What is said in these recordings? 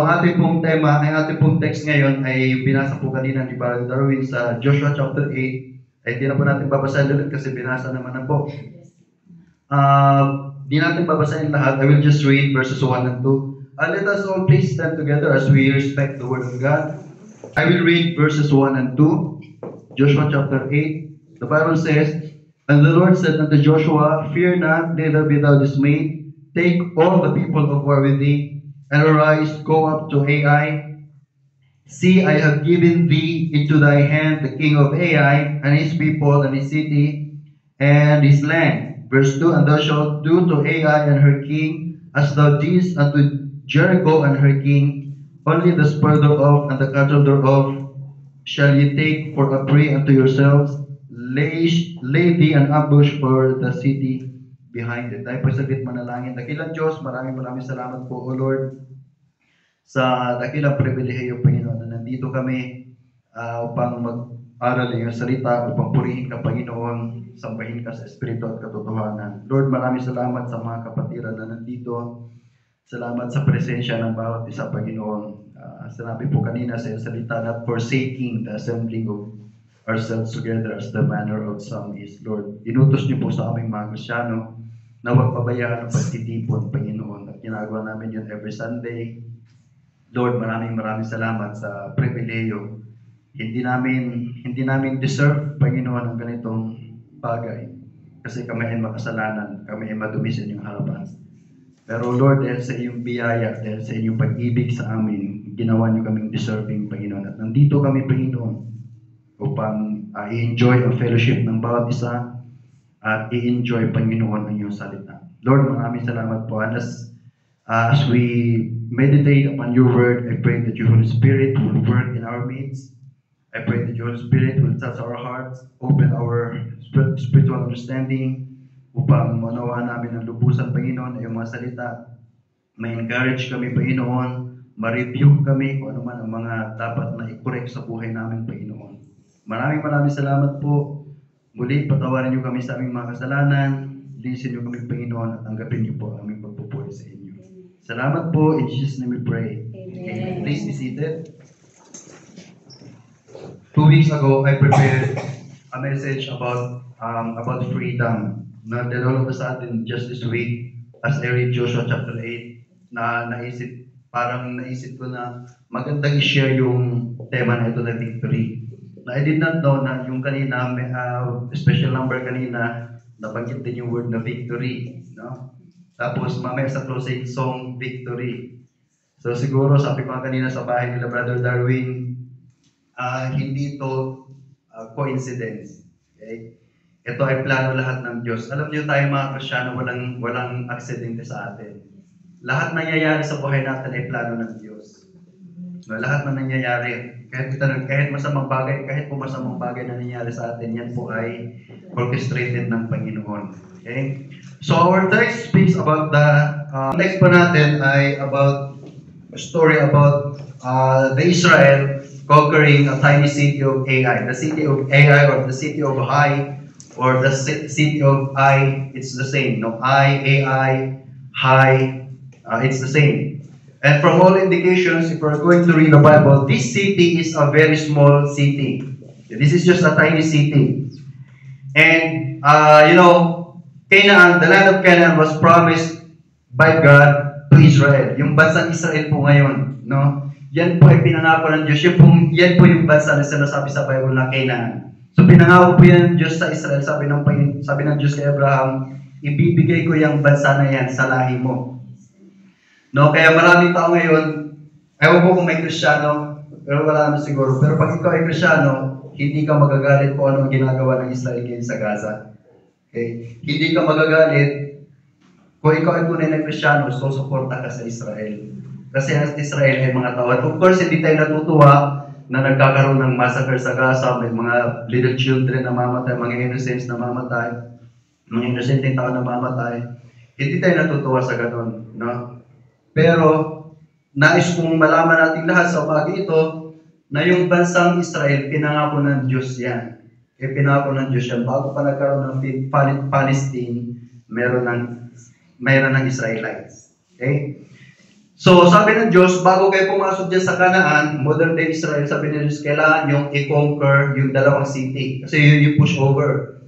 ang ating pong tema, ang ating pong text ngayon ay binasa po kanina ni Brother Darwin sa Joshua chapter 8. Ay di na po natin babasahin ulit kasi binasa naman na po. Di natin babasahin lahat. I will just read verses 1 and 2. Let us all please stand together as we respect the word of God. I will read verses 1 and 2. Joshua chapter 8. The Bible says, "And the Lord said unto Joshua, Fear not, neither be thou dismayed. Take all the people of war with thee, and arise, go up to Ai. See, I have given thee into thy hand the king of Ai, and his people, and his city, and his land." Verse 2, "And thou shalt do to Ai and her king as thou didst unto Jericho and her king. Only the spoil thereof and the cattle thereof shall ye take for a prey unto yourselves. Lay thee an ambush for the city behind it." Tayo po saglit manalangin. Dakilang Diyos, maraming salamat po, O Lord, sa dakilang pribilehiyo, Panginoon, na nandito kami upang mag-aral ng iyong salita, upang purihin ka, Panginoon, sambahin ka sa Espiritu at katotohanan. Lord, maraming salamat sa mga kapatiran na nandito. Salamat sa presensya ng bawat isa, Panginoon. Sinabi po kanina sa iyong salita, not forsaking the assembling of ourselves together as the manner of some is. Lord, inutos niyo po sa aming mga Kristyano na huwag pabayaan ang pagtitipon, Panginoon. At ginagawa namin yun every Sunday. Lord, maraming salamat sa pribileyo. Hindi namin deserve, Panginoon, ang ganitong bagay. Kasi kami ay makasalanan, kami ay madumi sa inyong harapan. Pero Lord, dahil sa iyong biyaya, dahil sa inyong pag-ibig sa amin, ginawa niyo kaming deserving, Panginoon. At nandito kami, Panginoon, upang i-enjoy ang fellowship ng bawat isa at i-enjoy, Panginoon, ang iyong salita. Lord, maraming salamat po. And as we meditate upon your word, I pray that your Holy Spirit will work in our midst. I pray that your Holy Spirit will touch our hearts, open our spiritual understanding, upang manawaan namin ang lubusan, Panginoon, ay mga salita. Ma-encourage kami, Panginoon, ma-review kami kung ano man ang mga dapat na i-correct sa buhay namin, Panginoon. Maraming salamat po. Muli, patawarin niyo kami sa aming mga kasalanan. Linisin niyo kami, Panginoon, at tanggapin niyo po ang aming pagpupuri sa inyo. Salamat po. In Jesus' name we pray. Amen. Please be seated. 2 weeks ago, I prepared a message about freedom. Now, then all of a sudden, just this week, as I read Joshua chapter 8, naisip ko na magandang i-share yung tema na ito na victory. I did not know na yung kanina, special number kanina, nabanggit din yung word na victory. No? Tapos mamaya sa closing song, victory. So siguro, sabi ko kanina sa bahay nila, Brother Darwin, hindi ito coincidence. Okay? Ito ay plano lahat ng Diyos. Alam niyo tayo mga Kristyano, walang aksidente sa atin. Lahat nangyayari sa buhay natin ay plano ng Diyos. No, lahat na nangyayari. Kahit masamang bagay, kahit po masamang bagay na nangyayari sa atin, yan po ay orchestrated ng Panginoon. Okay? So our text speaks about text po natin ay about a story about the Israel conquering a tiny city of Ai. The city of Ai or the city of Hai or the city of Ai, it's the same. No, Ai, Hai, it's the same. And from all indications, if we're going to read the Bible, this city is a very small city. This is just a tiny city. And, Canaan, the land of Canaan was promised by God to Israel. Yung bansang Israel po ngayon, no? Yan po ay pinangako ng Diyos. Yan po yung bansa na sinasabi sa Bible na Canaan. So pinangako po yan Diyos sa Israel. Sabi ng Diyos kay Abraham, ibibigay ko yung bansa na yan sa lahi mo. No, kaya maraming tao ngayon, ewan ko kung may Kristyano, pero wala naman siguro. Pero pag ikaw ay Kristyano, hindi ka magagalit kung ano ang ginagawa ng Israel ngayon sa Gaza. Okay? Hindi ka magagalit kung ikaw ay tunay na Kristyano, so suporta ka sa Israel. Kasi ang Israel ay mga tao. Of course, hindi tayo natutuwa na nagkakaroon ng massacre sa Gaza, may mga little children na mamatay, mga innocents na mamatay, mga innocent tao na mamatay. Hindi tayo natutuwa sa ganun, no? Pero, nais kong malaman natin lahat sa bagay ito, na yung bansang Israel, pinangako ng Diyos yan. Pinangako ng Diyos yan. Bago pa nagkaroon ng Palestine, mayroon ng Israelites. Okay? So, sabi ng Diyos, bago kayo pumasok dyan sa Canaan, modern day Israel, sabi ng Diyos, kailangan yung i-conquer yung dalawang city. Kasi yun yung push over.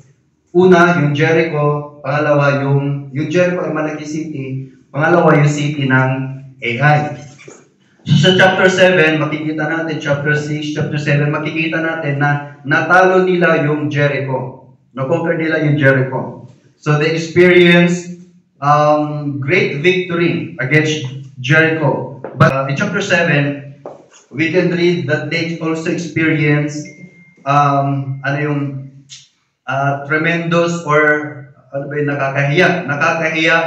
Una, yung Jericho. Pangalawa, yung Jericho ay malaking city. Pangalawa, yung city ng Ai. So, sa chapter 7, makikita natin, chapter 6, chapter 7, makikita natin na natalo nila yung Jericho. Na-conquer nila yung Jericho. So, they experienced great victory against Jericho. But in chapter 7, we can read that they also experienced tremendous or nakakahiya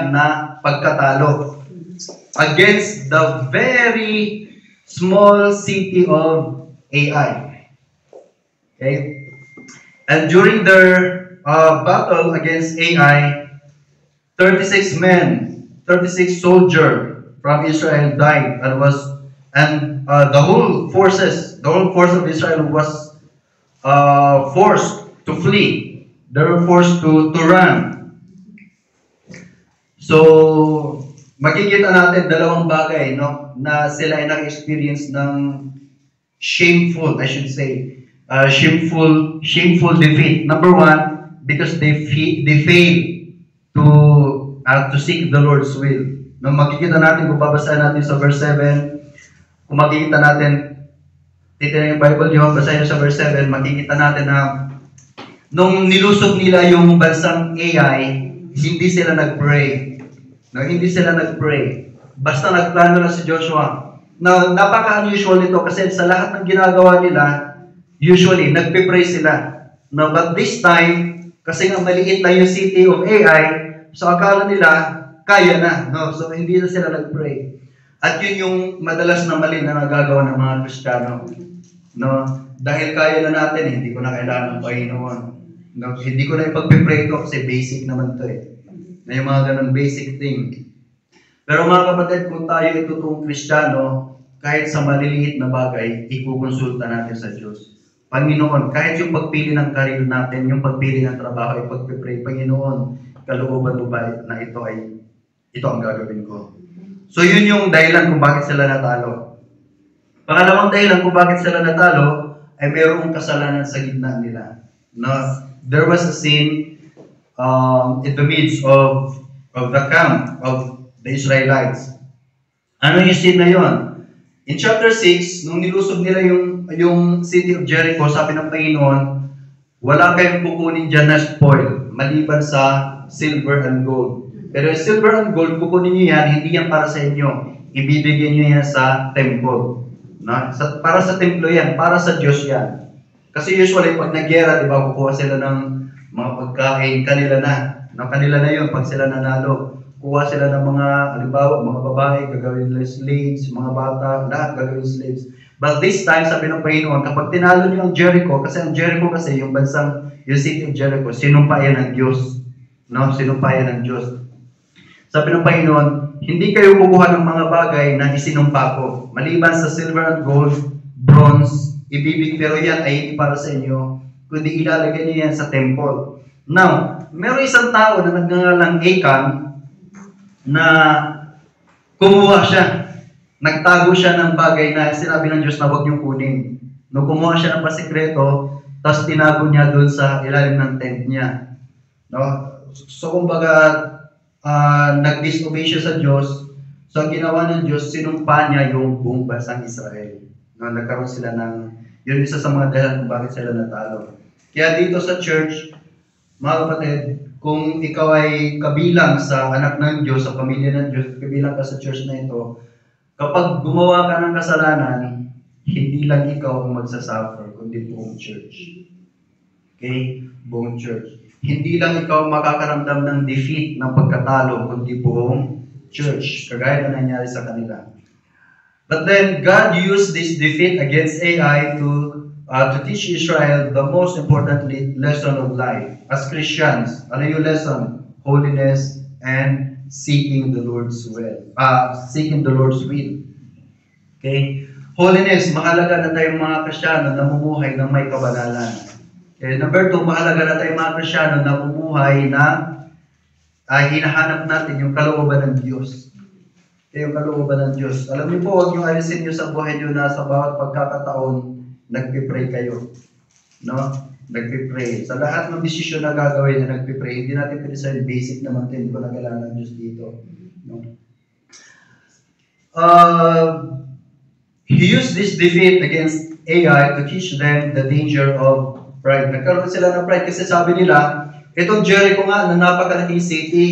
na pagkatalo against the very small city of Ai. Okay? And during their battle against Ai, 36 soldiers from Israel died and the whole force of Israel was forced to flee. They were forced to run. So makikita natin dalawang bagay, no, na sila ay nag-experience ng shameful defeat. Number one, because they failed to seek the Lord's will. No, makikita natin, kung babasahin natin sa verse 7, kung makikita natin, titignan yung Bible nyo, basahin sa verse 7, makikita natin na nung nilusog nila yung bansang Ai, hindi sila nag-pray. No, hindi sila nag-pray. Basta nagplano na si Joshua. Na napaka-unusual nito kasi sa lahat ng ginagawa nila, usually, nagpe-pray sila. No, but this time, kasi nga maliit lang yung city of Ai, so akala nila, kaya na, no? So, hindi na sila nag-pray. At yun yung madalas na mali na nagagawa ng mga Kristiyano. No? Dahil kaya na natin, hindi ko na kailangan ng Panginoon. No? Hindi ko na ipag-pray ito kasi basic naman to eh. Na yung mga ganun basic thing. Pero mga kapatid, kung tayo itutong Kristiyano, kahit sa maliliit na bagay, ikukonsulta natin sa Diyos. Panginoon, kahit yung pagpili ng career natin, yung pagpili ng trabaho, ay pag-pray, Panginoon, kalooban mo ba na ito ang gagawin ko. So yun yung dahilan kung bakit sila natalo. Pangalawang dahilan kung bakit sila natalo ay mayroong kasalanan sa gitna nila. Na there was a sin in the midst of the camp of the Israelites. Ano yung sin na yun? In chapter 6, nung nilusog nila yung city of Jericho, sabi ng Panginoon, wala kayong kukunin dyan na spoil, maliban sa silver and gold. Pero silver and gold, kukunin nyo yan, hindi yan para sa inyo. Ibibigyan nyo yan sa temple. No? Para sa templo yan, para sa Diyos yan. Kasi usually, pag nagyera, di ba, kukuha sila ng mga pagkain, kanila na. No? Kanila na yun, pag sila nanalo. Kuha sila ng mga, halimbawa, mga babae, gagawin nila slaves, mga bata, lahat gagawin slaves. But this time, sabi ng Panginoon, kapag tinalo nyo ang Jericho, kasi ang Jericho kasi, yung city of Jericho, sinumpayan ng Diyos. No? Sinumpayan ng Diyos. Sabi ng Panginoon, hindi kayo kukuha ng mga bagay na isinumpa ko. Maliban sa silver and gold, bronze, pero yan ay hindi para sa inyo, kundi ilalagay niyo yan sa temple. Now, meron isang tao na nagngangalang Achan na kumuha siya. Nagtago siya ng bagay na sinabi ng Diyos na huwag niyong kunin. No, kumuha siya ng pasikreto, tapos tinago niya doon sa ilalim ng tent niya. No? So, kumbaga, nag-disobey siya sa Diyos. So, ang ginawa ng Diyos, sinumpa niya yung buong bansang Israel. No, nagkaroon sila yun isa sa mga dahilan kung bakit sila natalo. Kaya dito sa church, mga kapatid, kung ikaw ay kabilang sa anak ng Diyos, sa pamilya ng Diyos, kabilang ka sa church na ito, kapag gumawa ka ng kasalanan, hindi lang ikaw ang magsasuffer, kundi buong church. Okay? Buong church. Hindi lang ikaw makakaramdam ng defeat, ng pagkatalo, kundi buong church, kagaya na nangyari sa kanila. But then, God used this defeat against Ai to teach Israel the most important lesson of life. As Christians, ano yung lesson? Holiness and seeking the Lord's will. Seeking the Lord's will. Okay? Holiness, mahalaga na tayong mga Kristiyano na namumuhay ng may kabanalan. Okay, number 2, mahalaga na tayong mga Kristiyano na namumuhay na hinahanap natin yung kalooban ng Diyos. yung kalooban ng Diyos. Alam niyo po, huwag niyong alisin niyo sa buhay niyo na sa bawat pagkakataon, nagpipray kayo. No? Nagpipray. Sa lahat ng desisyon na gagawin na nagpipray, hindi natin pwede sa basic naman din, hindi ko na kailangan ng Diyos dito. No? He used this defeat against AI to teach them the danger of pride. Nagkaroon sila ng pride kasi sabi nila, itong Jericho nga na napakalaking city,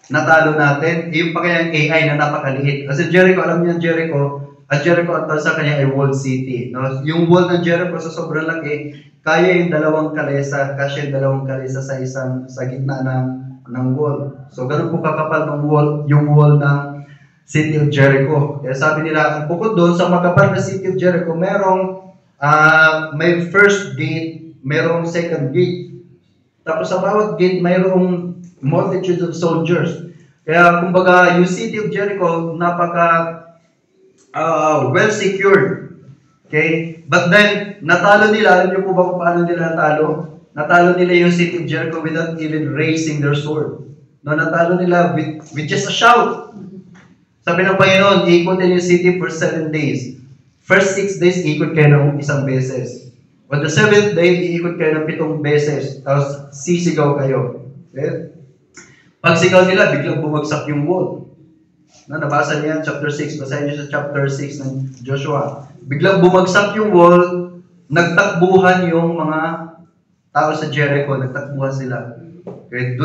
natalo natin, yung pa kaya yung AI na napakaliit. Kasi Jericho, alam niyo Jericho, at Jericho ang tawag sa kanya ay walled city. No? Yung wall ng Jericho sa sobrang laki, kaya yung dalawang kalesa, kasi yung dalawang kalesa sa gitna ng wall. So ganun po kakapal ng wall, yung wall ng City of Jericho. Kaya sabi nila, bukod doon sa makapal na City of Jericho, may first gate, merong second gate. Tapos sa bawat gate, mayroong multitudes of soldiers. Kaya kumbaga, yung City of Jericho, napaka well secured. Okay? But then, natalo nila, alam niyo po ba kung paano nila natalo? Natalo nila yung City of Jericho without even raising their sword. No, natalo nila with just a shout. Sabi ng Panginoon, iikutin yung city for 7 days. First 6 days, iikot kayo ng isang beses. On the 7th day, iikot kayo ng 7 beses. Tapos sisigaw kayo. Okay? Pag sigaw nila, biglang bumagsak yung wall. No, nabasa niya chapter 6. Basahin niyo sa chapter 6 ng Joshua. Biglang bumagsak yung wall, nagtakbuhan yung mga tao sa Jericho, nagtakbuhan sila. Okay?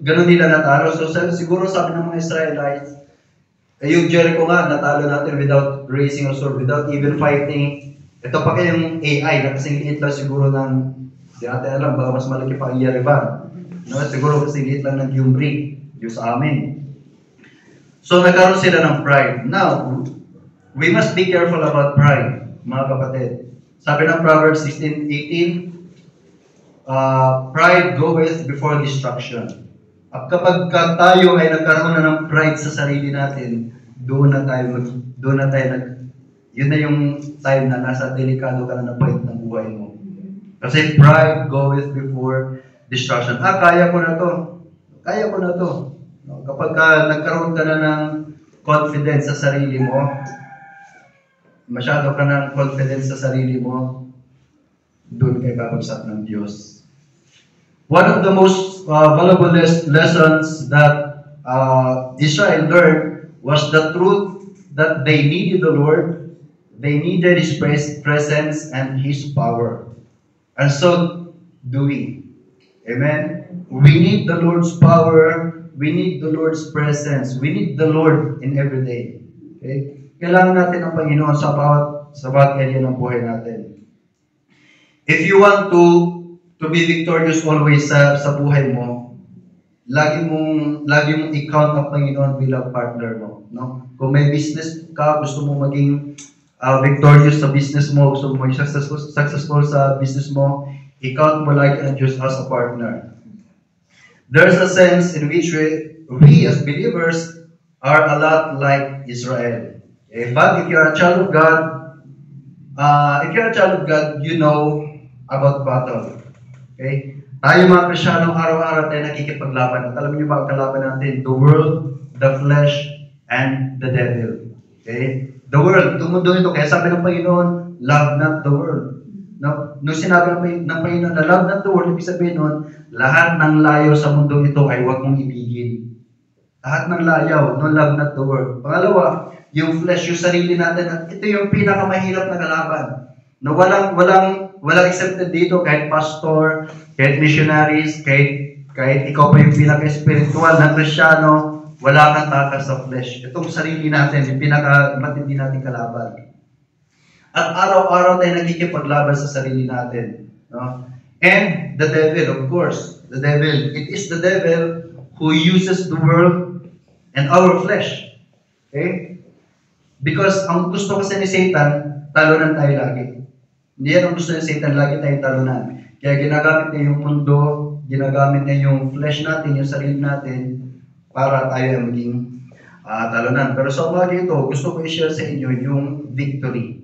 Ganun nila natalo. So siguro sabi ng mga Israelites, yung Jericho nga, natalo natin without raising a sword, without even fighting. Ito pa kayong AI, na kasing liit lang siguro ng, di natin alam, baka mas malaki pa ang Yerevan. No? Siguro kasing liit lang ng Gyumri, yung sa amin. So nagkaroon sila ng pride. Now, we must be careful about pride, mga kapatid. Sabi ng Proverbs 16:18, pride goeth before destruction. At kapag tayo ay nagkaroon na ng pride sa sarili natin, doon na tayo yun na yung time na nasa delikado ka na point ng buhay mo. Kasi pride goeth before destruction. Kaya ko na to. Kaya ko na to. No? Kapag nagkaroon ka na ng confidence sa sarili mo, masyado ka ng confidence sa sarili mo, doon kay babagsak ng Diyos. One of the most valuable lessons that Israel learned was the truth that they needed the Lord, they needed His presence and His power. And so do we. Amen? We need the Lord's power, we need the Lord's presence, we need the Lord in every day. Okay? Kailangan natin ang Panginoon sa bawat area ng buhay natin. If you want to be victorious always sa buhay mo, lagi mong i-count ang Panginoon bilang partner mo, no? Kung may business ka, gusto mo maging victorious sa business mo, gusto mo maging successful sa business mo, i-count mo lagi ang Diyos as a partner. There's a sense in which we as believers are a lot like Israel. Okay? But if you're a child of God, you know about battle. Okay? Tayo mga Kristiyanong araw-araw tayo nakikipaglaban. At alam niyo ba ang kalaban natin? The world, the flesh, and the devil. Okay? The world, itong mundo ito. Kaya sabi ng Panginoon, love not the world. No? Nung sinabi ng Panginoon na love not the world, ibig sabihin nun, lahat ng layaw sa mundo ito ay huwag mong ibigin. Lahat ng layaw, no, love not the world. Pangalawa, yung flesh, yung sarili natin, at ito yung pinakamahirap na kalaban. No, walang accepted dito, kahit pastor, kahit missionaries, kahit ikaw pa yung pinaka-spiritual na Kristiyano, wala kang takas sa flesh. Itong sarili natin, yung pinaka-matindi natin kalaban. At araw-araw tayo nakikipaglaban sa sarili natin. No? And the devil, of course. The devil. It is the devil who uses the world and our flesh. Okay? Because ang gusto kasi ni Satan, talunan tayo lagi. Hindi yan ang gusto ni Satan, lagi tayong talunan. Kaya ginagamit niya yung mundo, ginagamit niya yung flesh natin, yung sarili natin, para tayo maging talunan. Pero sa umaga ito, gusto ko i-share sa inyo yung victory.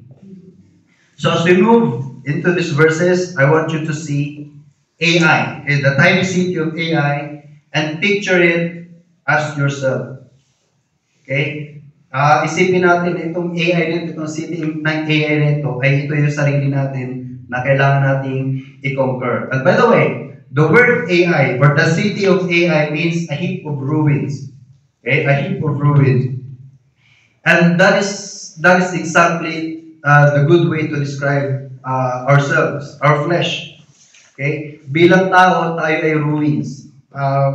So as we move into these verses, I want you to see AI, the tiny city of AI, and picture it as yourself. Okay? Isipin natin itong AI nito, itong city ng AI nito, ay ito yung sarili natin na kailangan nating i-conquer. And by the way, the word AI or the city of AI means a heap of ruins. Okay, a heap of ruins. And that is exactly the good way to describe ourselves, our flesh. Okay? Bilang tao, tayo ay ruins.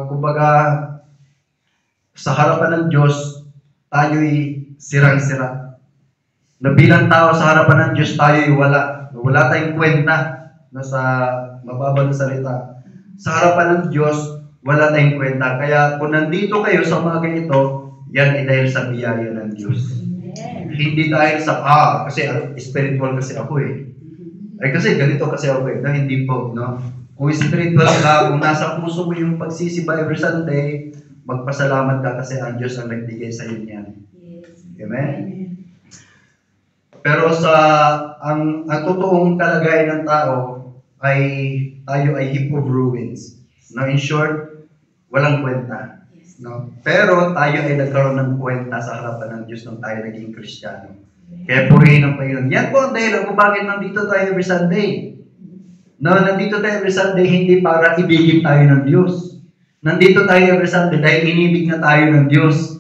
Kumbaga, sa harapan ng Diyos, tayo'y sirang-sira. Na bilang tao sa harapan ng Diyos, tayo'y wala. Wala tayong kwenta na sa mababa na salita. Sa harapan ng Diyos, wala tayong kwenta. Kaya kung nandito kayo sa mga ganito, yan ay dahil sa biyaya ng Diyos. Hindi dahil sa, kasi spiritual kasi ako eh. Ay kasi ganito kasi ako eh. No, hindi po, no? Kung spiritual ka, kung nasa puso mo yung pagsisimba every Sunday, magpasalamat ka kasi ang Diyos ang nagbigay sa iyo niyan. Amen? Pero ang totoong kalagayan ng tao ay tayo ay heap of ruins. No, in short, walang kwenta. No? Pero tayo ay nagkaroon ng kwenta sa harapan ng Diyos nung tayo naging Kristiyano. Kaya purihin ang Panginoon. Yan po ang dahilan kung bakit nandito tayo every Sunday. No, nandito tayo every Sunday hindi para ibigin tayo ng Diyos. Nandito tayo every Sunday dahil inibig na tayo ng Diyos.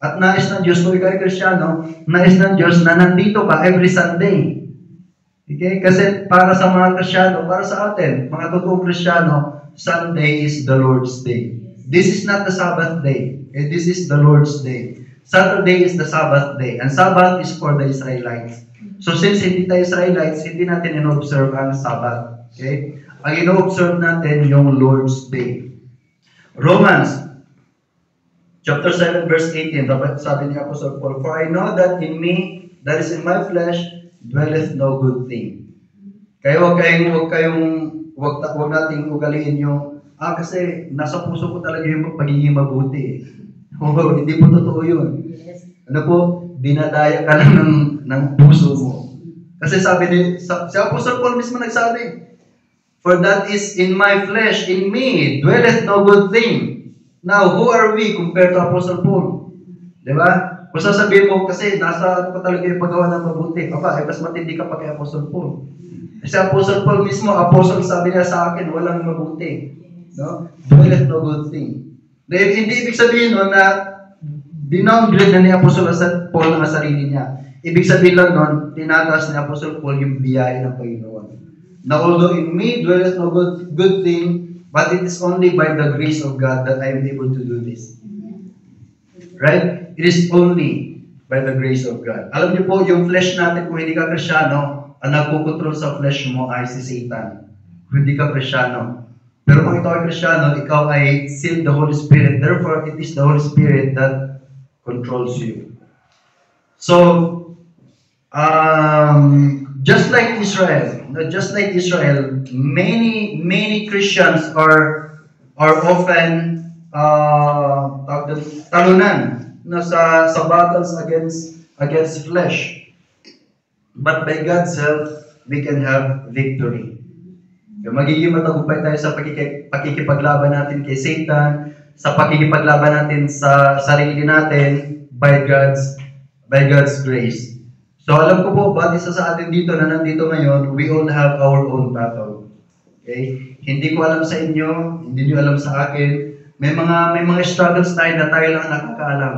At nais ng Diyos, kung ikaw ay Kristiyano, nais ng Diyos na nandito ka every Sunday. Okay? Kasi para sa mga Kristiyano, para sa atin, mga totoong Kristiyano, Sunday is the Lord's Day. This is not the Sabbath day. Okay? This is the Lord's Day. Saturday is the Sabbath day. And Sabbath is for the Israelites. So since hindi tayo Israelites, hindi natin in-observe ang Sabbath. Okay? Ang in-observe natin yung Lord's Day. Romans chapter 7 verse 18, sabi ni Apostle Paul, "For I know that in me, that is in my flesh, dwelleth no good thing." Kaya huwag nating ugaliin yung, kasi nasa puso ko talaga yung pagiging mabuti. Hindi po totoo yun. Ano po, dinadaya ka lang ng puso mo. Kasi sabi si Apostle Paul mismo nagsabi, "For that is in my flesh, in me, dwelleth no good thing." Now, who are we compared to Apostle Paul? Diba? Kung sasabihin mo, kasi nasa pa talaga yung paggawa ng mabuti. Mas matindi ka pa kay Apostle Paul. Kasi Apostle Paul mismo, Apostle, sabi niya sa akin, walang mabuti. No? Dwelleth no good thing. Dahil hindi ibig sabihin nun na dinowngrade na ni Apostle Paul ang sarili niya. Ibig sabihin lang nun, tinataas ni Apostle Paul yung biyaya ng Panginoon. Na although in me dwelleth no good thing, but it is only by the grace of God that I am able to do this. Right? It is only by the grace of God. Alam niyo po, yung flesh natin, kung hindi ka Kristiyano, ang nagkukontrol sa flesh mo ay si Satan. Kung hindi ka Kristiyano. Pero kung ikaw ay Kristiyano, ikaw ay sealed the Holy Spirit. Therefore, it is the Holy Spirit that controls you. So, just like Israel, many Christians are often talunan na sa battles against flesh. But by God's help, we can have victory. Magiging matagumpay tayo sa pakikipaglaban natin kay Satan, sa pakikipaglaban natin sa sarili natin by God's grace. So alam ko po, bawat isa sa atin dito na nandito ngayon, we all have our own battle. Okay? Hindi ko alam sa inyo, hindi niyo alam sa akin. May mga struggles tayo na tayo lang nakakaalam.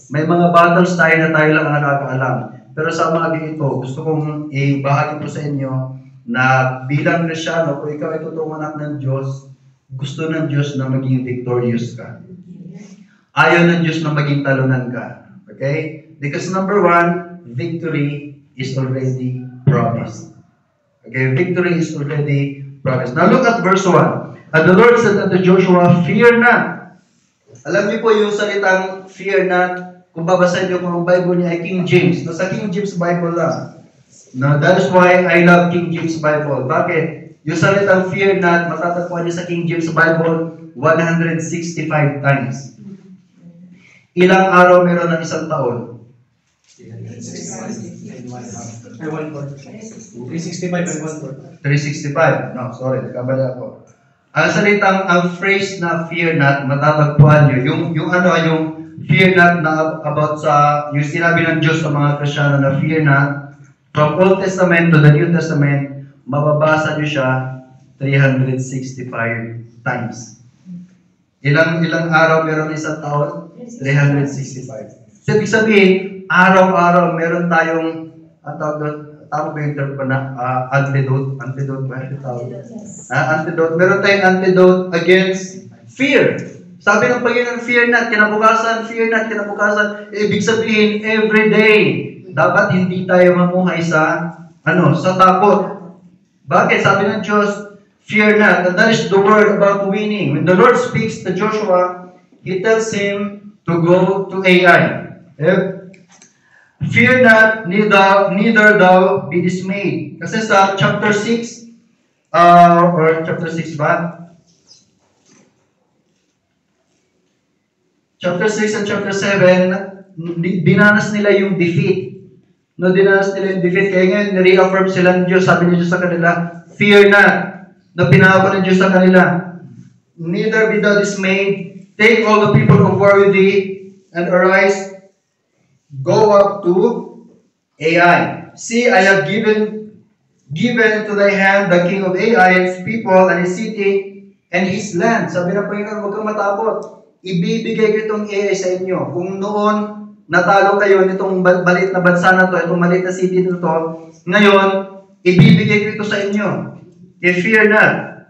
May mga battles tayo na tayo lang nakakaalam. Pero sa mga ganito, gusto kong ibahagi po sa inyo na bilang Kristiyano, kung ikaw ay totoong anak ng Diyos, gusto ng Diyos na maging victorious ka. Ayaw ng Diyos na maging talunan ka. Okay? Because number one, victory is already promised. Okay, victory is already promised. Now look at verse 1. And the Lord said unto Joshua, "Fear not." Alam niyo po yung salitang fear not, kung babasahin niyo kung ang Bible niya ay King James. Nasa King James Bible lang. Now, that is why I love King James Bible. Bakit? Yung salitang fear not, matatagpuan niyo sa King James Bible 165 times. Ilang araw meron ng isang taon? 365. No, sorry, nagkamali ako. Ang phrase na fear not, matatagpuan nyo, yung fear not na about sa, yung sinabi ng Diyos sa mga Kristiyano na fear not, from Old Testament to the New Testament, mababasa niyo siya 365 times. Ilang araw meron isang taon? 365. So, ibig sabihin, araw-araw meron tayong, ang tawag doon, tama ba yung term ko na? Antidote? Antidote ba? Antidote. Meron tayong antidote against fear. Sabi ng Panginoon, fear not, kinabukasan, fear not, kinabukasan. Ibig sabihin, every day, dapat hindi tayo mamuhay sa, sa takot. Bakit? Sabi ng Diyos, fear not. And that is the word about winning. When the Lord speaks to Joshua, He tells him to go to Ai. Fear not, neither thou be dismayed. Kasi sa chapter 6, or chapter 6 ba? Chapter 6 and chapter 7, dinanas nila yung defeat. Dinanas nila yung defeat. Kaya ngayon, nireaffirm sila ng Diyos. Sabi ng Diyos sa kanila, fear not. Na pinako ng Diyos sa kanila. Neither be thou dismayed. Take all the people of war with thee, and arise, go up to Ai. See, I have given into thy hand the king of Ai, his people, and his city, and his land. Sabi ng Panginoon, huwag kang matakot. Ibibigay ko itong Ai sa inyo. Kung noon, natalo kayo nitong balit na bansa na to, itong malit na city na to, ngayon, ibibigay ko ito sa inyo. If fear not.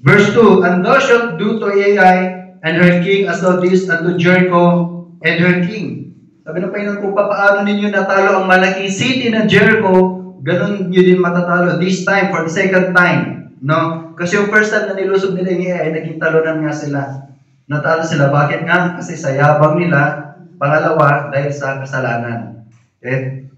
Verse 2, and thou shalt do to Ai and her king as thou didst unto Jericho and her king. Sabi ng Panginoon, kung paano ninyo natalo ang malaking city ng Jericho, ganun nyo din matatalo. This time, for the second time. No? Kasi yung first time na nilusob nila yung Ai, naging talunan nga sila. Natalo sila. Bakit nga? Kasi sa yabang nila. Pangalawa, dahil sa kasalanan. Okay?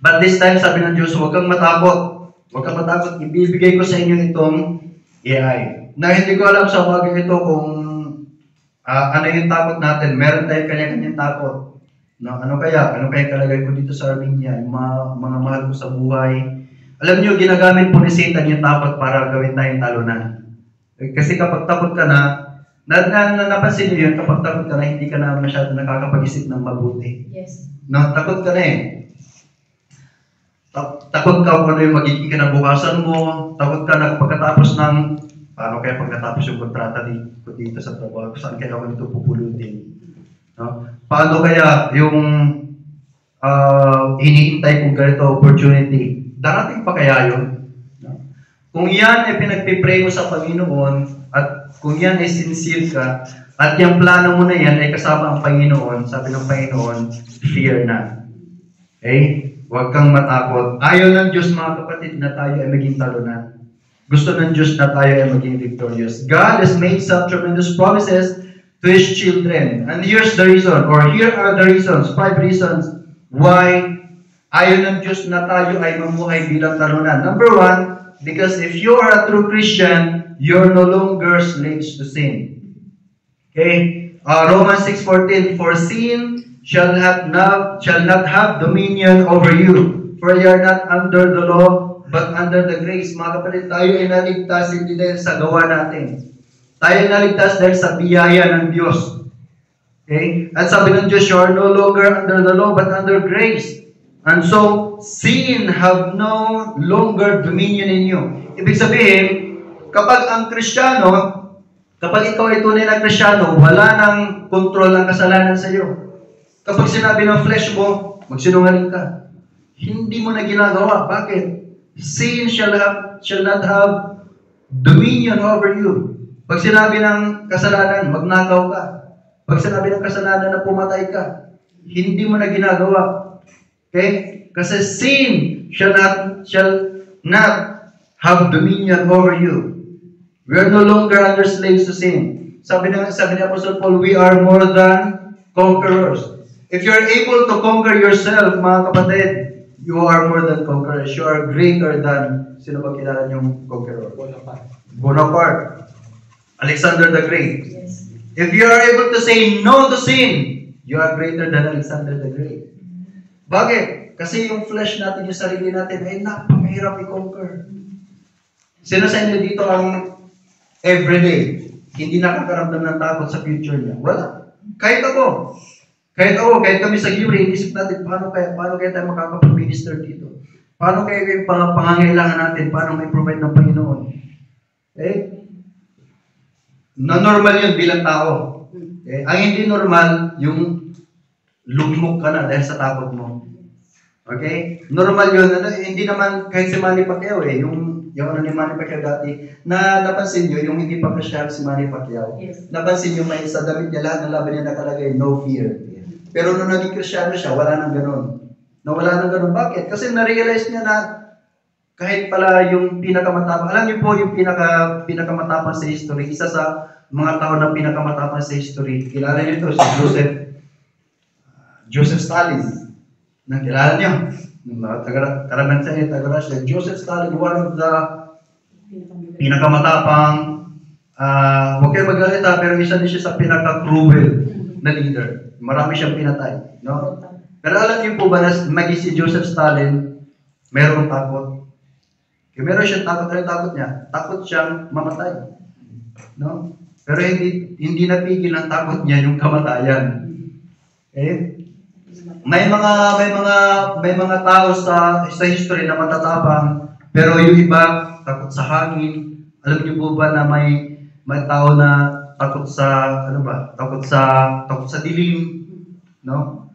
But this time, sabi ng Diyos, huwag kang matakot. Huwag kang matakot. Ibibigay ko sa inyo itong Ai. Na hindi ko alam sa umaga ito kung ano yung takot natin. Meron tayong kanya-kanyang takot. No, ano kaya kalagay ko dito sa Armenia, yung mga mahal ko sa buhay. Alam niyo, ginagamit po ni Satan yung takot para gawin tayong talunan. Kasi kapag takot ka na napansin niyo yun, kapag takot ka na, hindi ka na masyado nakakapag-isip ng mabuti. Yes. No, takot ka na eh. Takot ka kung ano yung magiging kinabukasan mo, takot ka na pagkatapos ng, paano kaya pagkatapos yung kontrata dito sa trabaho, saan kaya ako nito pupulutin? No? Paano kaya yung iniintay kong ganito opportunity? Darating pa kaya yun? No? Kung yan ay pinagpipray mo sa Panginoon at kung yan ay sincere ka at yung plano mo na yan ay kasama ang Panginoon, sabi ng Panginoon, fear not. Okay? Huwag kang matakot. Ayaw ng Diyos, mga kapatid, na tayo ay maging talunan. Gusto ng Diyos na tayo ay maging victorious. God has made some tremendous promises to His children. And here's the reason, or here are the reasons, 5 reasons why ayaw ng Diyos na tayo ay mamuhay bilang talunan. Number 1, because if you are a true Christian, you're no longer slaves to sin. Okay? Romans 6:14, for sin shall not have dominion over you, for you are not under the law, but under the grace. Mga kapatid, tayo ay naligtas hindi dahil sa gawa natin. Tayo naligtas dahil sa biyaya ng Diyos. Okay? At sabi ng Diyos, you are no longer under the law, but under grace. And so, sin have no longer dominion in you. Ibig sabihin, kapag ang Kristiyano, kapag ikaw ay tunay na Kristiyano, wala nang kontrol ang kasalanan sa iyo. Kapag sinabi ng flesh mo, magsinungaling ka. Hindi mo na ginagawa. Bakit? Sin shall not have dominion over you. Pag sinabi ng kasalanan, magnakaw ka. Pag sinabi ng kasalanan na pumatay ka, hindi mo na ginagawa. Okay? Kasi sin shall not have dominion over you. We are no longer under slaves to sin. Sabi ni Apostle Paul, we are more than conquerors. If you are able to conquer yourself, mga kapatid, you are more than conquerors. You are greater than, sino ba kilala niyong conqueror? Bonaparte. Alexander the Great. Yes. If you are able to say no to sin, you are greater than Alexander the Great. Bakit? Kasi yung flesh natin, yung sarili natin, ay napakahirap i-conquer. Sino sa inyo dito ang everyday, hindi nakakaramdam ng takot sa future niya? Wala. Kahit kahit kami sa Gibri, inisip natin, paano kaya tayo makakapag-minister dito? Paano kaya yung pangangailangan natin? Paano may provide ng Panginoon? Na-normal yun bilang tao. Ang hindi normal, yung lugmok ka na dahil sa takot mo. Okay? Normal yun. Hindi naman, kahit si Manny Pacquiao yung ano ni Manny Pacquiao dati, na napansin nyo, yung hindi pa Christian si Manny Pacquiao, napansin nyo may sa damit niya, lahat ng laban niya nakalagay, no fear. Pero nung naging Kristiyano siya, wala nang ganun. Wala nang ganun. Bakit? Kasi na-realize niya na kahit pala yung pinakamatapang, alam niyo po yung pinakamatapang sa history, isa sa mga tao na pinakamatapang sa history, kilala niyo ito, si Joseph Stalin. Kilala niyo? Karamihan sa inyo, taga-Russia. Joseph Stalin, one of the pinakamatapang, huwag kayo mag-alita, pero isa din siya sa pinaka-cruel na leader. Marami siyang pinatay. No? Pero alam niyo po ba na maging si Joseph Stalin, mayroong takot. Kaya meron siyang takot. Ano yung takot niya? Takot siyang mamatay. No? Pero hindi napigil ang takot niya yung kamatayan. May mga tao sa history na matatapang, pero yung iba takot sa hangin. Alam niyo po ba na may tao na takot sa takot sa dilim, no?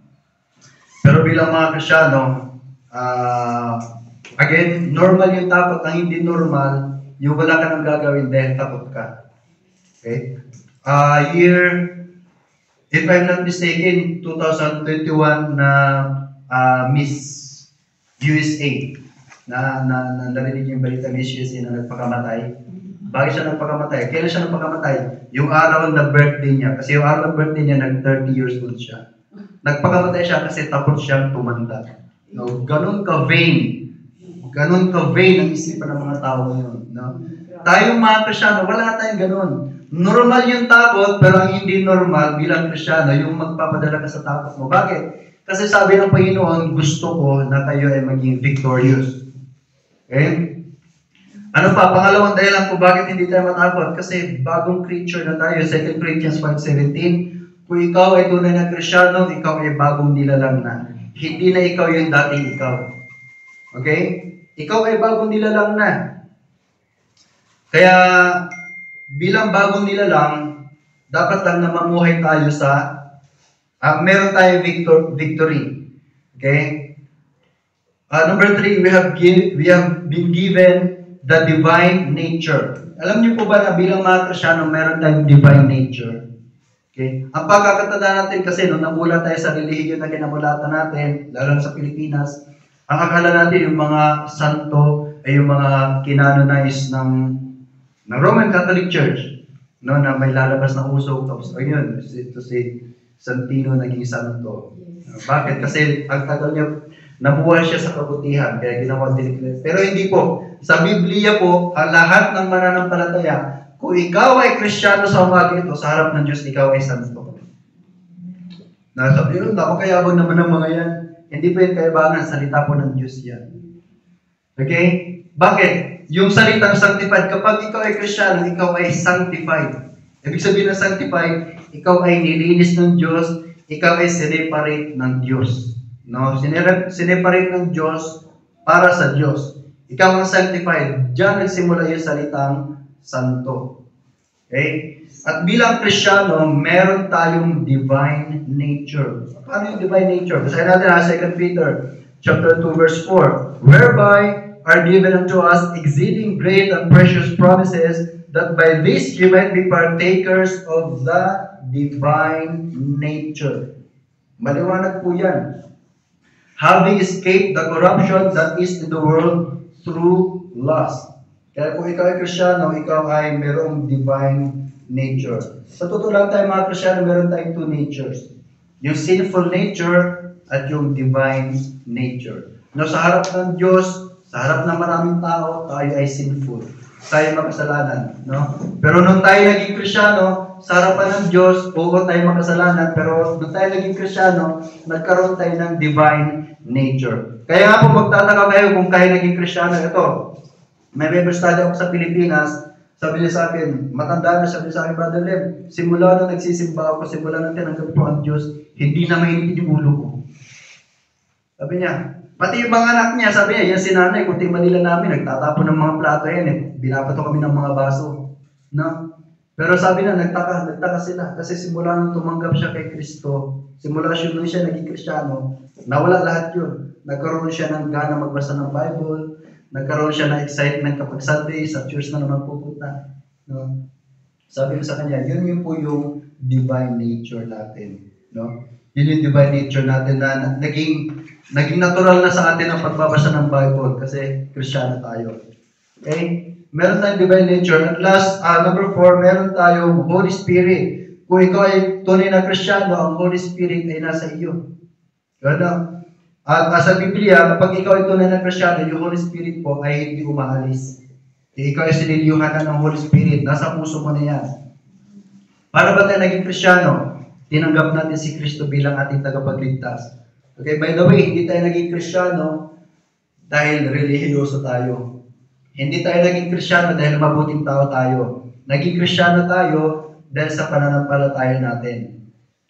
Pero bilang mga Kristiyano, again, normal yung takot. Ang hindi normal, yung wala ka nang gagawin dahil takot ka. Okay? If I'm not mistaken, 2021 na Miss USA, na narinig yung balita, Miss USA na nagpakamatay. Bakit siya nagpakamatay? Kailan siya nagpakamatay? Yung araw na birthday niya. Kasi yung araw na birthday niya, nag-30 years old siya. Nagpakamatay siya kasi tapos siyang tumanda. No? Ganun ka-vain ang isipan ng mga tao ngayon. No? Tayong mga Kristyano, wala tayong ganun. Normal yung takot, pero ang hindi normal bilang Kristyano, yung magpapadala ka sa takot mo. Bakit? Kasi sabi ng Panginoon, gusto ko na tayo ay maging victorious. Okay? Ano pa, pangalawang dahilan kung bakit hindi tayo matakot? Kasi bagong creature na tayo, 2 Corinthians 5:17, kung ikaw ay tunay na Kristyano, ikaw ay bagong nilalang na. Hindi na ikaw yung dating ikaw. Okay? Ikaw ay bagong nilalang na. Kaya, bilang bagong nilalang, dapat lang na mamuhay tayo sa, meron tayong victory. Okay? Number 3, we have been given the divine nature. Alam niyo po ba na bilang mga Kristyano, meron tayong divine nature? Okay? Ang pagkakatanda natin kasi nung namula tayo sa relihiyon na kinamulatan natin, lalo sa Pilipinas, ang akala natin yung mga santo ay yung mga kinanonize ng Roman Catholic Church, no, na may lalabas na usok, tapos ayun, ito si Santino naging santo. Bakit? Kasi ang tagal niya, nabuhay siya sa kabutihan, kaya ginawa din. Pero hindi po. Sa Biblia po, ang lahat ng mananampalataya, kung ikaw ay Kristyano sa umaga ito, sa harap ng Diyos, ikaw ay santo. Nasabi yun, napakayabang naman ng mga yan. Hindi po yung kaibangan, salita po ng Diyos yan. Okay? Bakit? Yung salitang sanctified, kapag ikaw ay Kristyano, ikaw ay sanctified. Ibig sabihin ng sanctified, ikaw ay nilinis ng Diyos, ikaw ay separate ng Diyos. No? Separate ng Diyos para sa Diyos. Ikaw ang sanctified. Diyan nagsimula yung salitang santo. Okay? At bilang Kristyano, meron tayong divine nature. Paano yung divine nature? Basahin natin 2 Peter chapter 2 verse 4. Whereby are given unto us exceeding great and precious promises, that by this you might be partakers of the divine nature. Maliwanag po yan. Having escaped the corruption that is in the world through lust. Kaya kung ikaw ay Kristyano, ikaw ay merong divine nature. Sa totoo lang tayo mga Kristyano, meron tayong two natures. Yung sinful nature at yung divine nature. No, sa harap ng Diyos, sa harap ng maraming tao, tayo ay sinful. Tayo makasalanan. No? Pero nung tayo naging Kristyano, sa harapan ng Diyos, oo tayo makasalanan, pero nung tayo naging Kristyano, nagkaroon tayo ng divine nature. Kaya nga po magtataka kayo kung kayo naging Kristyano. Ito, may Bible study ako sa Pilipinas. Sabi niya sa akin, matanda na, sabi niya sa akin, Brother Lem, simula na nagsisimba ako, simula na tinanggap ko ang Diyos, hindi na mainit yung ulo ko. Sabi niya, pati yung mga anak niya, sabi niya, yan si nanay, kung Manila namin, nagtatapon ng mga plato yan, binabato kami ng mga baso. No? Pero sabi na, nagtaka sila, kasi simula nung tumanggap siya kay Kristo, simula siya nung siya naging Kristiyano, nawala lahat yun. Nagkaroon siya ng gana magbasa ng Bible, nagkaroon siya ng excitement kapag Sunday, sa church na naman pupunta. No? Sabi ko sa kanya, yun po yung divine nature natin. No? Yun yung divine nature natin na naging natural na sa atin ang pagbabasa ng Bible kasi Kristiyano tayo. Okay? Meron tayong divine nature. At last, number 4, meron tayong Holy Spirit. Kung ikaw ay tunay na Kristiyano, ang Holy Spirit ay nasa iyo. Ganda. At sa Biblia, kapag ikaw ay tunay na Kristiyano, yung Holy Spirit po ay hindi umaalis. Ikaw ay siniliyuhan na ng Holy Spirit. Nasa puso mo na yan. Para ba tayo naging Kristiyano? Tinanggap natin si Kristo bilang ating tagapagligtas. Okay, by the way, hindi tayo naging Kristiyano dahil relihiyoso tayo. Hindi tayo naging Kristiyano dahil mabuting tao tayo. Naging Kristiyano tayo dahil sa pananampalataya natin.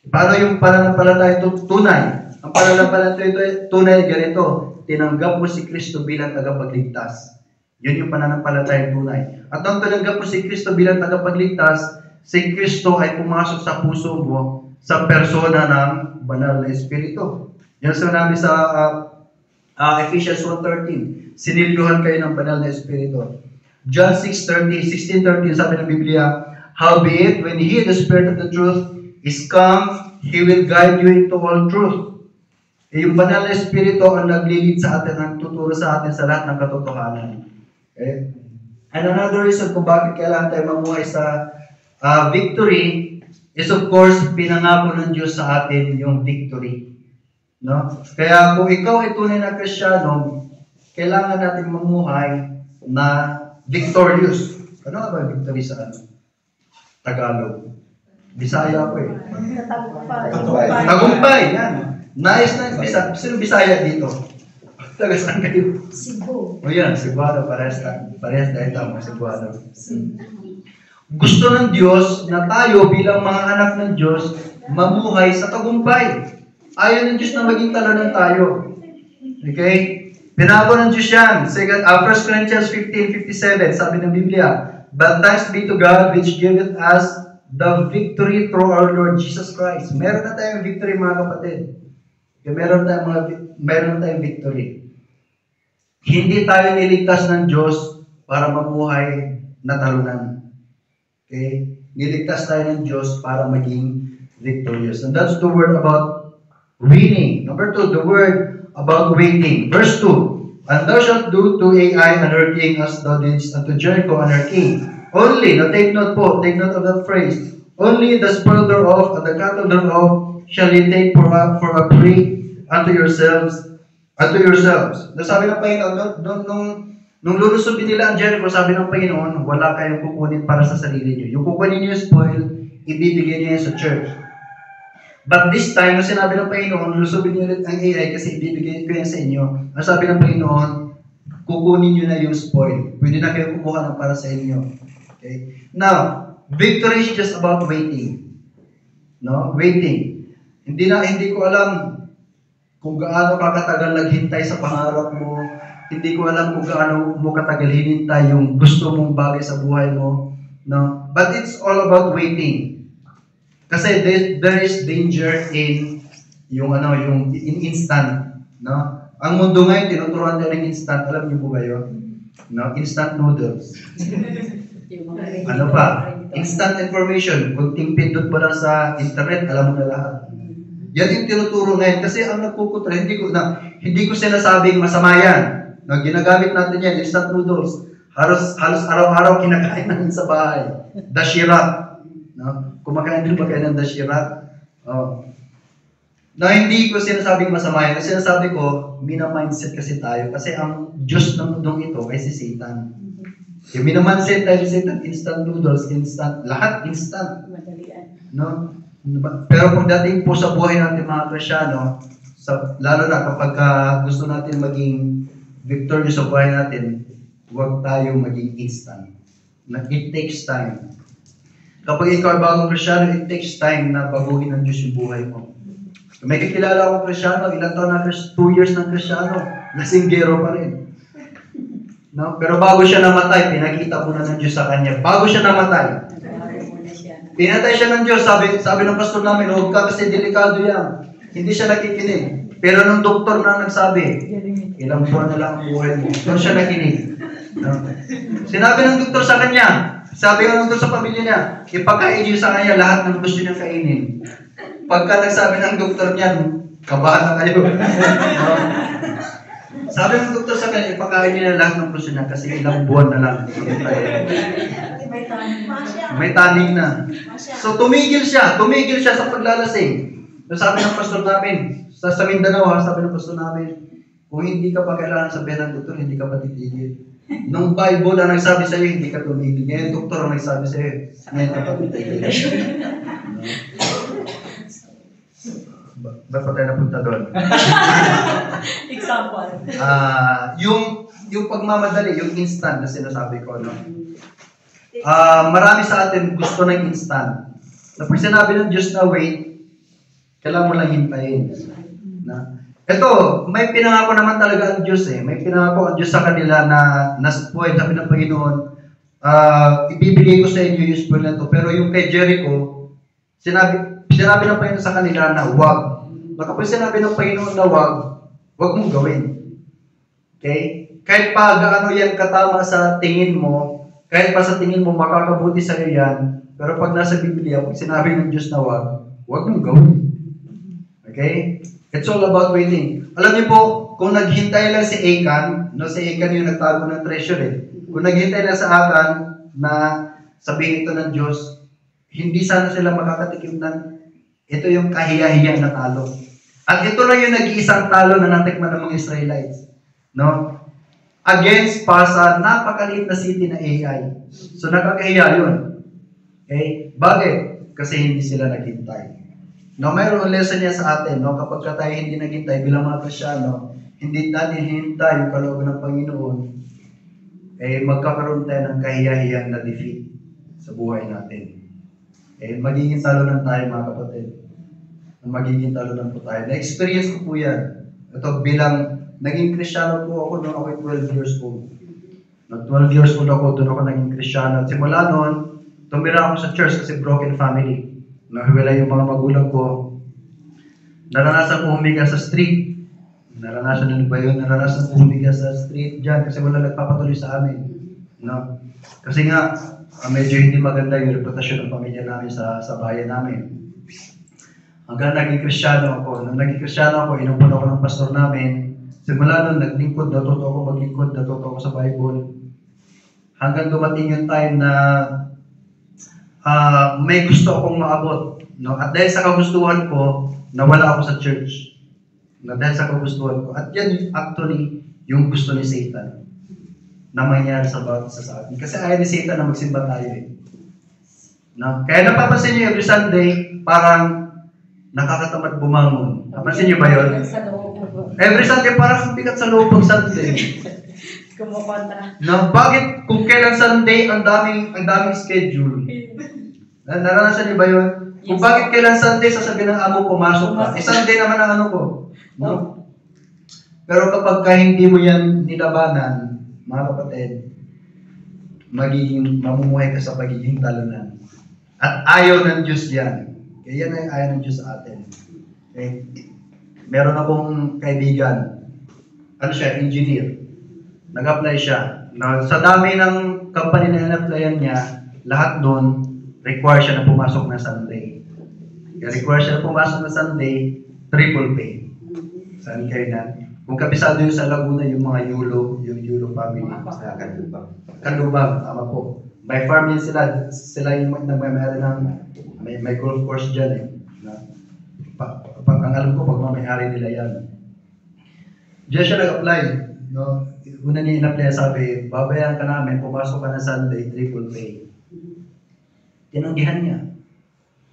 Paano yung pananampalataya tunay? Ang pananampalataya tunay ganito, tinanggap mo si Kristo bilang tagapagligtas. Yun yung pananampalataya tunay. At nang tinanggap mo si Kristo bilang tagapagligtas, si Kristo ay pumasok sa puso mo sa persona ng banal na Espiritu. Yan sinabi sa Ephesians 1:13. Sinilyohan kayo ng banal na Espiritu. John 16:13, sabi ng Biblia, howbeit, when He, the Spirit of the truth, is come, He will guide you into all truth. Yung banal na Espiritu ang naglilid sa atin, ang tuturo sa atin sa lahat ng katotohanan. Okay? And another reason kung bakit kailangan tayo mamuhay sa victory is of course, pinangako ng Diyos sa atin yung victory. No? Kaya kung ikaw ay tunay na Kristiyano, kailangan natin mamuhay na victorious. Ano nga ba victory sa Tagalog? Bisaya ko eh. Tagumpay. Yan. Nice na. Sino Bisaya dito? Taga saan kayo? Cebu. O yan, Cebuano. Parehas dahil tama, Cebuano. Gusto ng Diyos na tayo bilang mga anak ng Diyos mamuhay sa tagumpay. Ayaw ng Diyos na maging talunan tayo. Okay? Pinako ng Diyos yan. 1 Corinthians 15:57, sabi ng Biblia, but thanks be to God which giveth us the victory through our Lord Jesus Christ. Meron na tayong victory, mga kapatid. Okay, meron tayong victory. Hindi tayo niligtas ng Diyos para mamuhay na talunan. Okay? Niligtas tayo ng Diyos para maging victorious. And that's the word about winning. Number 2, the word about waiting. Verse 2, and thou shalt do to Ai and her king as thou didst unto Jericho and her king. Only, now take note of that phrase. Only the spoil thereof and the cattle thereof shall ye take for a prey unto yourselves. Sabi ng Panginoon, nung lulusubin nila ang Jericho, sabi ng Panginoon, wala kayong kukunin para sa sarili niyo. Yung kukunin niyo yung spoil, ibibigay niyo sa church. But this time, nung sinabi ng Panginoon, lulusubin niyo ulit ang Ai kasi ibibigay ko yan sa inyo. Ang sabi ng Panginoon, kukunin niyo na yung spoil. Pwede na kayo kukuha ng para sa inyo. Okay? Now, victory is just about waiting. No? Waiting. Hindi ko alam kung gaano ka katagal naghintay sa pangarap mo. Hindi ko alam kung gaano mo katagal hinintay yung gusto mong bagay sa buhay mo. No? But it's all about waiting. Kasi there is danger in yung instant. No? Ang mundo ngayon, tinuturuan tayo ng instant. Alam niyo po ba yun? No? Instant noodles. Ano pa? Instant information. Kung pindot mo lang sa internet, alam mo na lahat. Yan yung tinuturo ngayon. Kasi ang nagpuputra, hindi ko sinasabing masama yan. No, ginagamit natin yan, instant noodles. Halos araw-araw kinakain natin sa bahay. Dashirat. No? Kumakain din ba kayo ng dashirat? Oh. Na hindi ko sinasabing masama yan. Kasi sinasabi ko, mina-mindset kasi tayo. Kasi ang Diyos ng mundong ito ay si Satan. Yung mina-mindset tayo si Satan, instant noodles, instant, lahat instant. No? Pero pagdating po sa buhay natin mga Kristyano, lalo na kapag gusto natin maging victorious sa buhay natin, huwag tayo maging instant. Na it takes time. Kapag ikaw ay bagong Kristyano, it takes time na baguhin ng Diyos yung buhay mo. May kakilala akong Kristyano, ilang taon na, 2 years ng Kristyano, lasinggero pa rin. No? Pero bago siya namatay, pinakita po na ng Diyos sa kanya. Bago siya namatay, pinatay siya ng Diyos. Sabi ng pastor namin, huwag ka kasi delikado yan. Hindi siya nakikinig. Pero nung doktor na nagsabi, ilang buwan na lang ang buhay mo, doon siya nakinig. No? Sinabi ng doktor sa kanya, sabi ng doktor sa pamilya niya, ipakain niyo sa kanya lahat ng gusto niya kainin. Pagka nagsabi ng doktor niyan, kabahan na kayo. No? Sabi ng doktor sa kanya, ipakain niyo lahat ng gusto niya kasi ilang buwan na lang. May taning na. So tumigil siya sa paglalasing. So, sabi ng pastor namin, sa Mindanao, sabi ng pastor namin, kung hindi ka pa kailangan sabihin ng doktor, hindi ka pa titigil. Nung Bible ang nagsabi sa iyo, hindi ka tumigil. Ngayon, doktor ang nagsabi sa iyo, ngayon ka pa titigil. Ba't pa tayo napunta doon? Example. Yung pagmamadali, yung instant na sinasabi ko, no? Marami sa atin gusto ng instant. Na pag sinabi ng Diyos na wait, kailangan mo lang hintayin. Na, ito, may pinangako naman talaga ang Diyos eh. May pinangako ang Diyos sa kanila na point, sabi ng Panginoon, ibibigay ko sa inyo yung spirit na ito. Pero yung kay Jericho, sinabi ng Panginoon sa kanila na wag. Kapag sinabi ng Panginoon na wag mong gawin. Okay? Kahit pa gaano yan katama sa tingin mo, kahit pa sa tingin mo makakabuti sa iyo yan, pero pag nasa Biblia, pag sinabi ng Diyos na wag mong gawin. Okay? It's all about waiting. Alam niyo po, kung naghintay lang si Achan, si Achan yung nagtago ng treasure eh. Kung naghintay lang sa Achan na sabihin ito ng Diyos, hindi sana sila makakatikim ng ito yung kahiya-hiya na talo. At ito lang yung nag-iisang talo na natikman ng mga Israelites. No? Against pa sa napakaliit na city na AI. So nakakahiya yun. Okay? Bakit? Kasi hindi sila naghintay. No, mayroong lesson niya sa atin, no? Kapag tayo hindi naghintay bilang mga Kristyano, hindi natin hintay yung kalooban ng Panginoon, magkakaroon tayo ng kahiya-hiyang na defeat sa buhay natin. Magiging talunan tayo mga kapatid. Magiging talunan po tayo. Na-experience ko po yan. Ito bilang, naging Kristyano po ako nung ako 12 years old. Nag 12 years old ako, doon ako naging Kristyano. At simula noon, tumira ako sa church kasi broken family. Nahiwalay yung mga magulang ko. Naranasan ko humiga sa street. Naranasan nyo ba yun? Naranasan ko humiga sa street dyan kasi wala nagpapatuloy sa amin. No? Kasi nga, medyo hindi maganda yung reputasyon ng pamilya namin sa bayan namin. Hanggang naging Kristyano ako. Nung naging Kristyano ako, inumpun ako ng pastor namin. Simula nun, naglingkod, natuto ako maglingkod, natuto ako sa Bible. Hanggang dumating yung time na may gusto akong maabot. No? At dahil sa kagustuhan ko, nawala ako sa church. Dahil sa kagustuhan ko. At yan actually yung gusto ni Satan na mangyari sa bawat isa sa atin. Kasi ayaw ni Satan na magsimba tayo eh. No? Kaya napapansin niyo every Sunday, parang nakakatamad bumangon. Napansin niyo ba yun? Every Sunday parang bigat sa loob ng Sunday. Kumukontra. No, bakit kung kailan Sunday ang daming schedule? Naranasan niyo ba yun? Kung bakit kailan Sunday sasabihin ng amo pumasok ka? Sunday naman ang ano ko. No? Pero kapag hindi mo yan nilabanan, mga kapatid, mamumuhay ka sa pagiging talunan. At ayaw ng Diyos yan. Kaya yan ay ayaw ng Diyos sa atin. Okay? Meron akong kaibigan. Ano siya? Engineer. Nag-apply siya. Sa dami ng company na in-applyan niya, lahat doon, require siya na pumasok na Sunday. Kaya require siya na pumasok na Sunday, triple pay. Saan kayo na? Kung kabisado yun sa Laguna, yung mga yung Yulo family. Sa Kanlubang, tama po. By farm yun sila yung nagmamayari ng, may golf course dyan eh. Ang alam ko, pag mamayari nila yan. Diyan siya nag-apply. No? Una niya in-apply, sabi, babayaran ka namin, pumasok ka na Sunday, triple pay. Tinanggihan niya.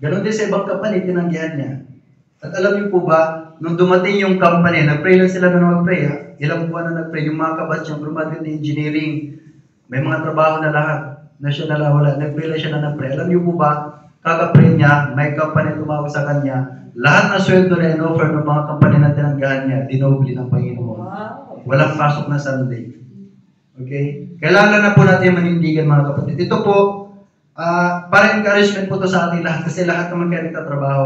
Ganon din sa ibang company, tinanggihan niya. At alam niyo po ba, nung dumating yung company, nag-pray lang sila na mag-pray. Ilang buwan na nag-pray. Yung mga kabatch, yung graduate engineering, may mga trabaho na lahat. na siya nalawala, nag-pray siya na ng pray. Alam niyo po ba, kaka-pray niya, may company tumawag sa kanya, lahat na sweldo na in-offer ng mga company na tinanggahan niya, dinobli ng Panginoon. Wow. Walang pasok na Sunday. Okay? Kailangan na po natin manindigan mga kapatid. Ito po, para encouragement po to sa ating lahat kasi lahat naman kayo nagtatrabaho.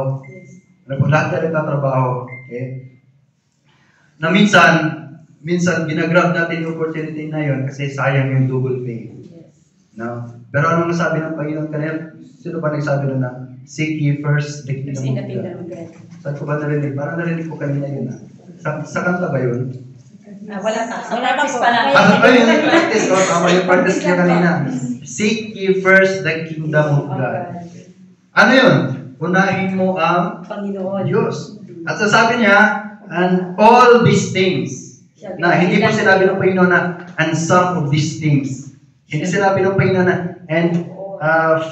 Ano po, lahat kayo nagtatrabaho. Okay? Na minsan ginagrab natin yung opportunity na yun kasi sayang yung double pay. Yes. No? Pero ano nasabi ng Panginoon kanina? Sino ba nagsabi nun na seek ye first the kingdom Kasi of natin God? ng God. Saan ko ba narinig? Parang narinig ko kanina yun sa kanta ba yun? Wala pa. Sa practice pa lang. Ayun, yung practice ko. Tama yung practice niya kanina. Seek ye first the kingdom of God. Ano yun? Unahin mo ang Panginoon. Diyos. At sasabi niya, and all these things. Na hindi po sinabi ng Panginoon na, and some of these things. Hindi sinabi ng Panginoon na, and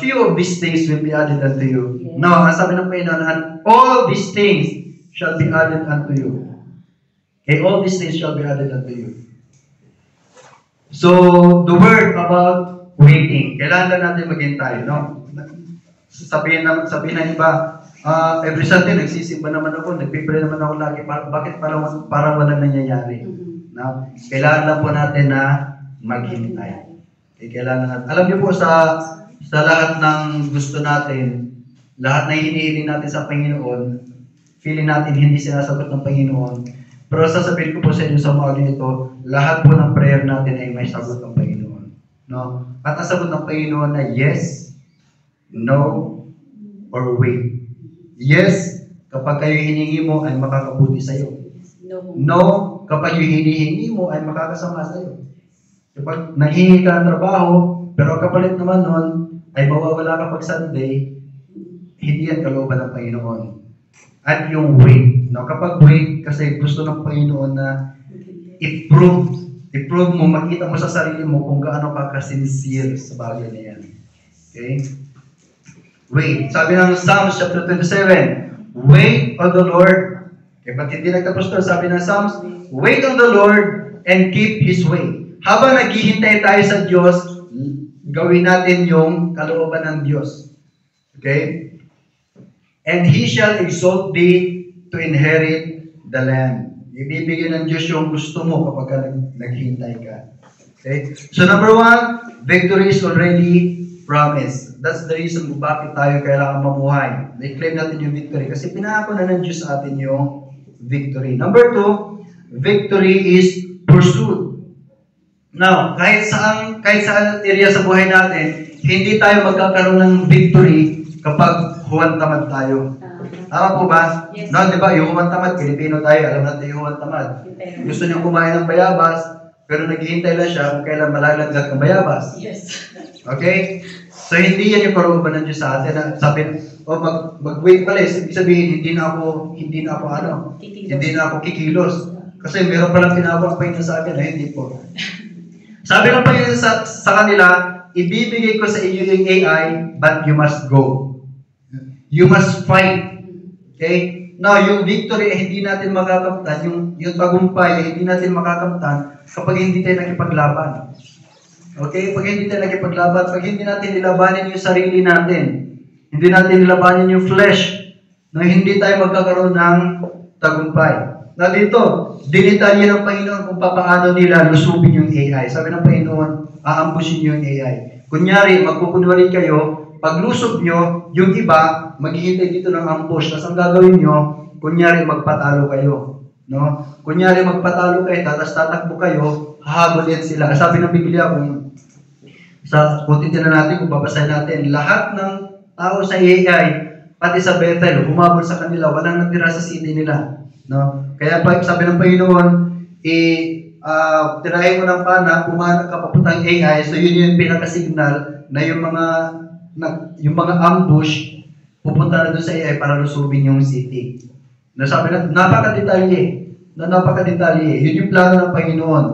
few of these things will be added unto you. No, ang sabi ng Panginoon, and all these things shall be added unto you. Okay, all these things shall be added unto you. So, the word about waiting, kailangan natin maghintay, no? Sabihin ng iba, every Sunday nagsisimba naman ako, nagpipray naman ako lagi, bakit parang walang nangyayari? No? Kailangan lang po natin na maghintay. Okay, kailangan natin. Alam niyo po sa lahat ng gusto natin, lahat na hinihiling natin sa Panginoon, feeling natin hindi sinasagot ng Panginoon. Pero sasabihin ko po sa inyo sa mga ito, lahat po ng prayer natin ay may sagot ng Panginoon. No? At ang sagot ng Panginoon na yes, no, or wait. Yes, kapag kayo hiningi mo ay makakabuti sa iyo. No, kapag yung hinihingi mo ay makakasama sa iyo. Kapag nanghingi ka ng trabaho, pero kapalit naman nun, ay mawawala ka pag Sunday, hindi yan kalooban ng Panginoon. At yung wait, no? Kapag wait, kasi gusto ng Panginoon na i-prove mo, makita mo sa sarili mo kung gaano ka sincere sa bagay na yan. Okay? Wait. Sabi ng Psalms chapter 27, wait on the Lord. Okay, ba't hindi nagtapos to? Sabi ng Psalms, wait on the Lord and keep His way. Habang naghihintay tayo sa Diyos, gawin natin yung kalooban ng Diyos. Okay? And He shall exalt thee to inherit the land. Ibibigay ng Diyos yung gusto mo kapag naghintay ka. Okay? So number 1, victory is already promised. That's the reason kung bakit tayo kailangan mamuhay. I-claim natin yung victory kasi pinangako na ng Diyos sa atin yung victory. Number 2, victory is pursued. Now, kahit saan area sa buhay natin, hindi tayo magkakaroon ng victory kapag huwag tamad tayo. Tama po ba? Yes. No, di ba? Yung huwag tamad, Pilipino tayo, alam natin yung huwag tamad. Gusto niyong kumain ng bayabas, pero naghihintay lang siya kung kailan malalaglag ang bayabas. Yes. Okay? So, hindi yan yung kalooban ng Diyos sa atin. Sabi, mag-wait pala. Ibig sabihin, hindi na ako kikilos. Kasi meron palang tinawag pa yun sa akin, hindi po. Sabi ng Panginoon sa kanila, ibibigay ko sa inyo yung AI, but you must go. You must fight. Okay? Now, yung victory ay hindi natin makakamtan, yung tagumpay ay hindi natin makakamtan kapag hindi tayo nakipaglaban. Okay? Pag hindi tayo nakipaglaban, pag hindi natin nilabanin yung sarili natin, hindi natin nilabanin yung flesh, na hindi tayo magkakaroon ng tagumpay. Na dito, dinitalya ng Panginoon kung paano nila lusubin yung AI. Sabi ng Panginoon, aambusin yung AI. Kunyari, magpupunwari kayo, pag lusob nyo, yung iba, maghihintay dito ng ambush. Tapos ang gagawin nyo, kunyari, magpatalo kayo. No? Kunyari, magpatalo kayo, tapos tatakbo kayo, hahabol yan sila. Sabi ng Biblia, kung titignan natin, kung babasahin natin, lahat ng tao sa AI, pati sa Bethel, humabol sa kanila, walang natira sa city nila. No? Kaya sabi ng Panginoon, tirahin mo ng pana, pumanak ka papuntang AI, so yun yung pinaka-signal na yung mga ambush, pupunta na doon sa AI para lusubin yung city. Nasabi na, napaka-detalye. Yun yung plano ng Panginoon.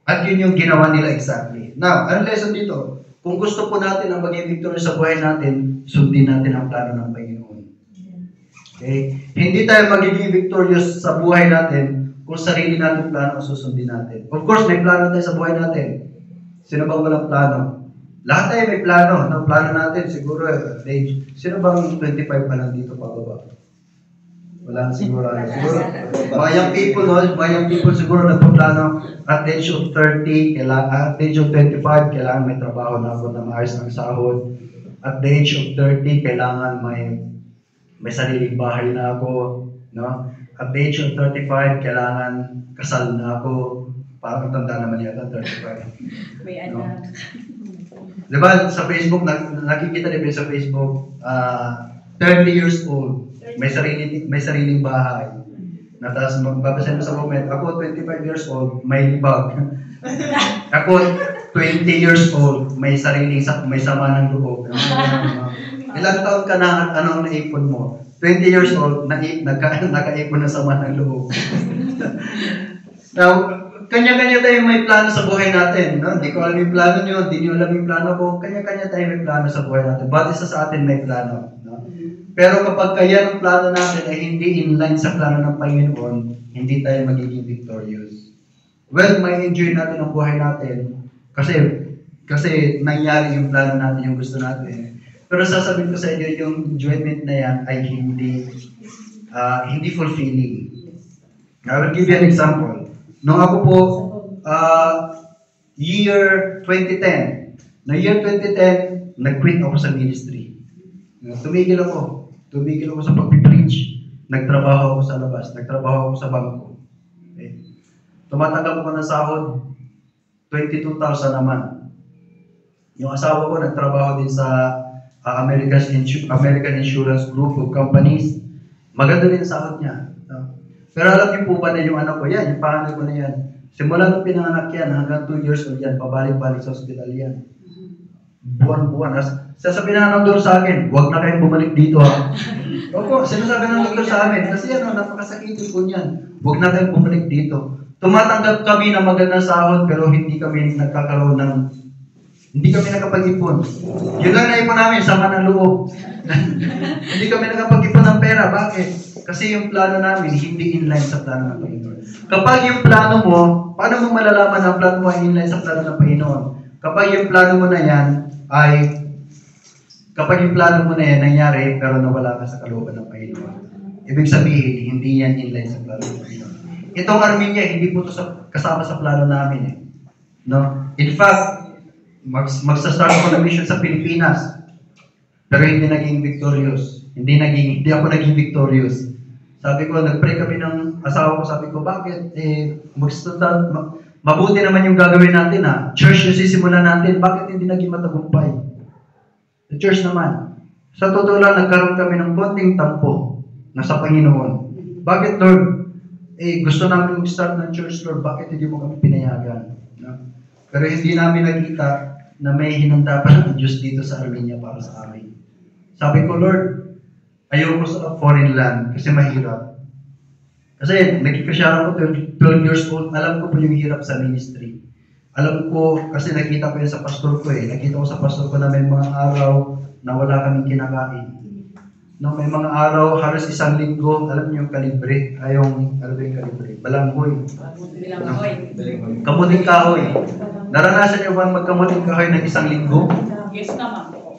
At yun yung ginawa nila exactly. Now, anong lesson dito? Kung gusto po natin ang maging victorious sa buhay natin, sundin natin ang plano ng Panginoon. Okay? Hindi tayo magiging victorious sa buhay natin kung sarili natin plano ang susundin natin. Of course, may plano tayo sa buhay natin. Sino bang walang plano? Lahat tayo may plano. No? Plano natin, siguro, sino bang 25 pa lang dito pababa? Wala na siguro. Siguro, mga young people, no? Mga young people siguro nagpaplano at the age of 30, at the age of 25, kailangan may trabaho na ako na maayos ang sahod. At the age of 30, kailangan may sariling bahay na ako. No? At the age of 35, kailangan kasal na ako. Parang tanda naman yata, 35. May No? anak. Diba, sa Facebook, nakikita din sa Facebook, 30 years old, may sariling bahay. Na tapos magbabasahin mo sa comment, ako 25 years old, may libag. Ako 20 years old, may sama ng loob. Ilang taon ka na, anong naipon mo? 20 years old, nakaipon na sama ng loob. Now, kanya-kanya tayo may plano sa buhay natin. No? Hindi ko alam yung plano nyo, hindi nyo alam yung plano ko. Kanya-kanya tayo may plano sa buhay natin. Bawat isa sa atin may plano. No? Pero kapag kaya ang plano natin ay hindi inline sa plano ng Panginoon, hindi tayo magiging victorious. Well, may enjoy natin ang buhay natin kasi nangyari yung plano natin, yung gusto natin. Pero sasabihin ko sa inyo, yung enjoyment na yan ay hindi fulfilling. I will give you an example. Nung ako po, year 2010, nag-quit ako sa ministry. Tumigil ako sa pag-preach. Nagtrabaho ako sa labas, nagtrabaho ako sa bangko. Okay. Tumatanggap ako ng sahod, 22,000 naman. Yung asawa ko, nagtrabaho din sa American Insurance Group of Companies. Maganda din ang sahod niya. Pero alam niyo po ba na yung anak ko yan, yung pangalan ko na yan, simula nung pinanganak yan, hanggang 2 years old yan, pabalik-balik sa ospital yan. Buwan-buwan. Sasabihin na ng doktor sa akin, huwag na kayong bumalik dito ha. Opo, sinasabi ng doktor sa amin, kasi yan, napakasakit po niyan. Huwag na kayong bumalik dito. Tumatanggap kami ng magandang sahod, pero hindi kami nakapag-ipon. Yun lang naipon namin, sama ng loob. Hindi kami nakapag-ipon ng pera. Bakit? Kasi yung plano namin, hindi inline sa plano ng Panginoon. Kapag yung plano mo, paano mo malalaman ang plano mo ay inline sa plano ng Panginoon? Kapag yung plano mo na yan nangyari, pero nawala ka sa kalooban ng Panginoon. Ibig sabihin, hindi yan inline sa plano ng Panginoon. Itong Armenia, hindi po ito kasama sa plano namin. No? In fact, magsa-start ako ng mission sa Pilipinas, pero hindi naging victorious. Hindi ako naging victorious. Sabi ko, nag-pray kami ng asawa ko, sabi ko, bakit? Mabuti naman yung gagawin natin ha. Church yung sisimulan natin, bakit hindi naging matagumpay? The church naman. Sa totoo lang, nagkaroon kami ng konting tampo na sa Panginoon. Bakit, Lord? Gusto namin mag-start ng church, Lord, bakit hindi mo kami pinayagan? No? Pero hindi namin nakita na may hinanda pa ng Diyos dito sa Armenia para sa amin. Sabi ko, Lord, ayoko sa foreign land kasi mahirap. Kasi nagkikasyaran ko 12 years old, alam ko po yung hirap sa ministry. Alam ko, kasi nakita ko yun sa pastor ko Nakita ko sa pastor ko na may mga araw na wala kaming kinakain. No, may mga araw, halos isang linggo, alam niyo yung kalibre. Yung kalibre? Balanghoy. Kamuting kahoy. Naranasan niyo ba magkamuting kahoy ng isang linggo? Yes naman po.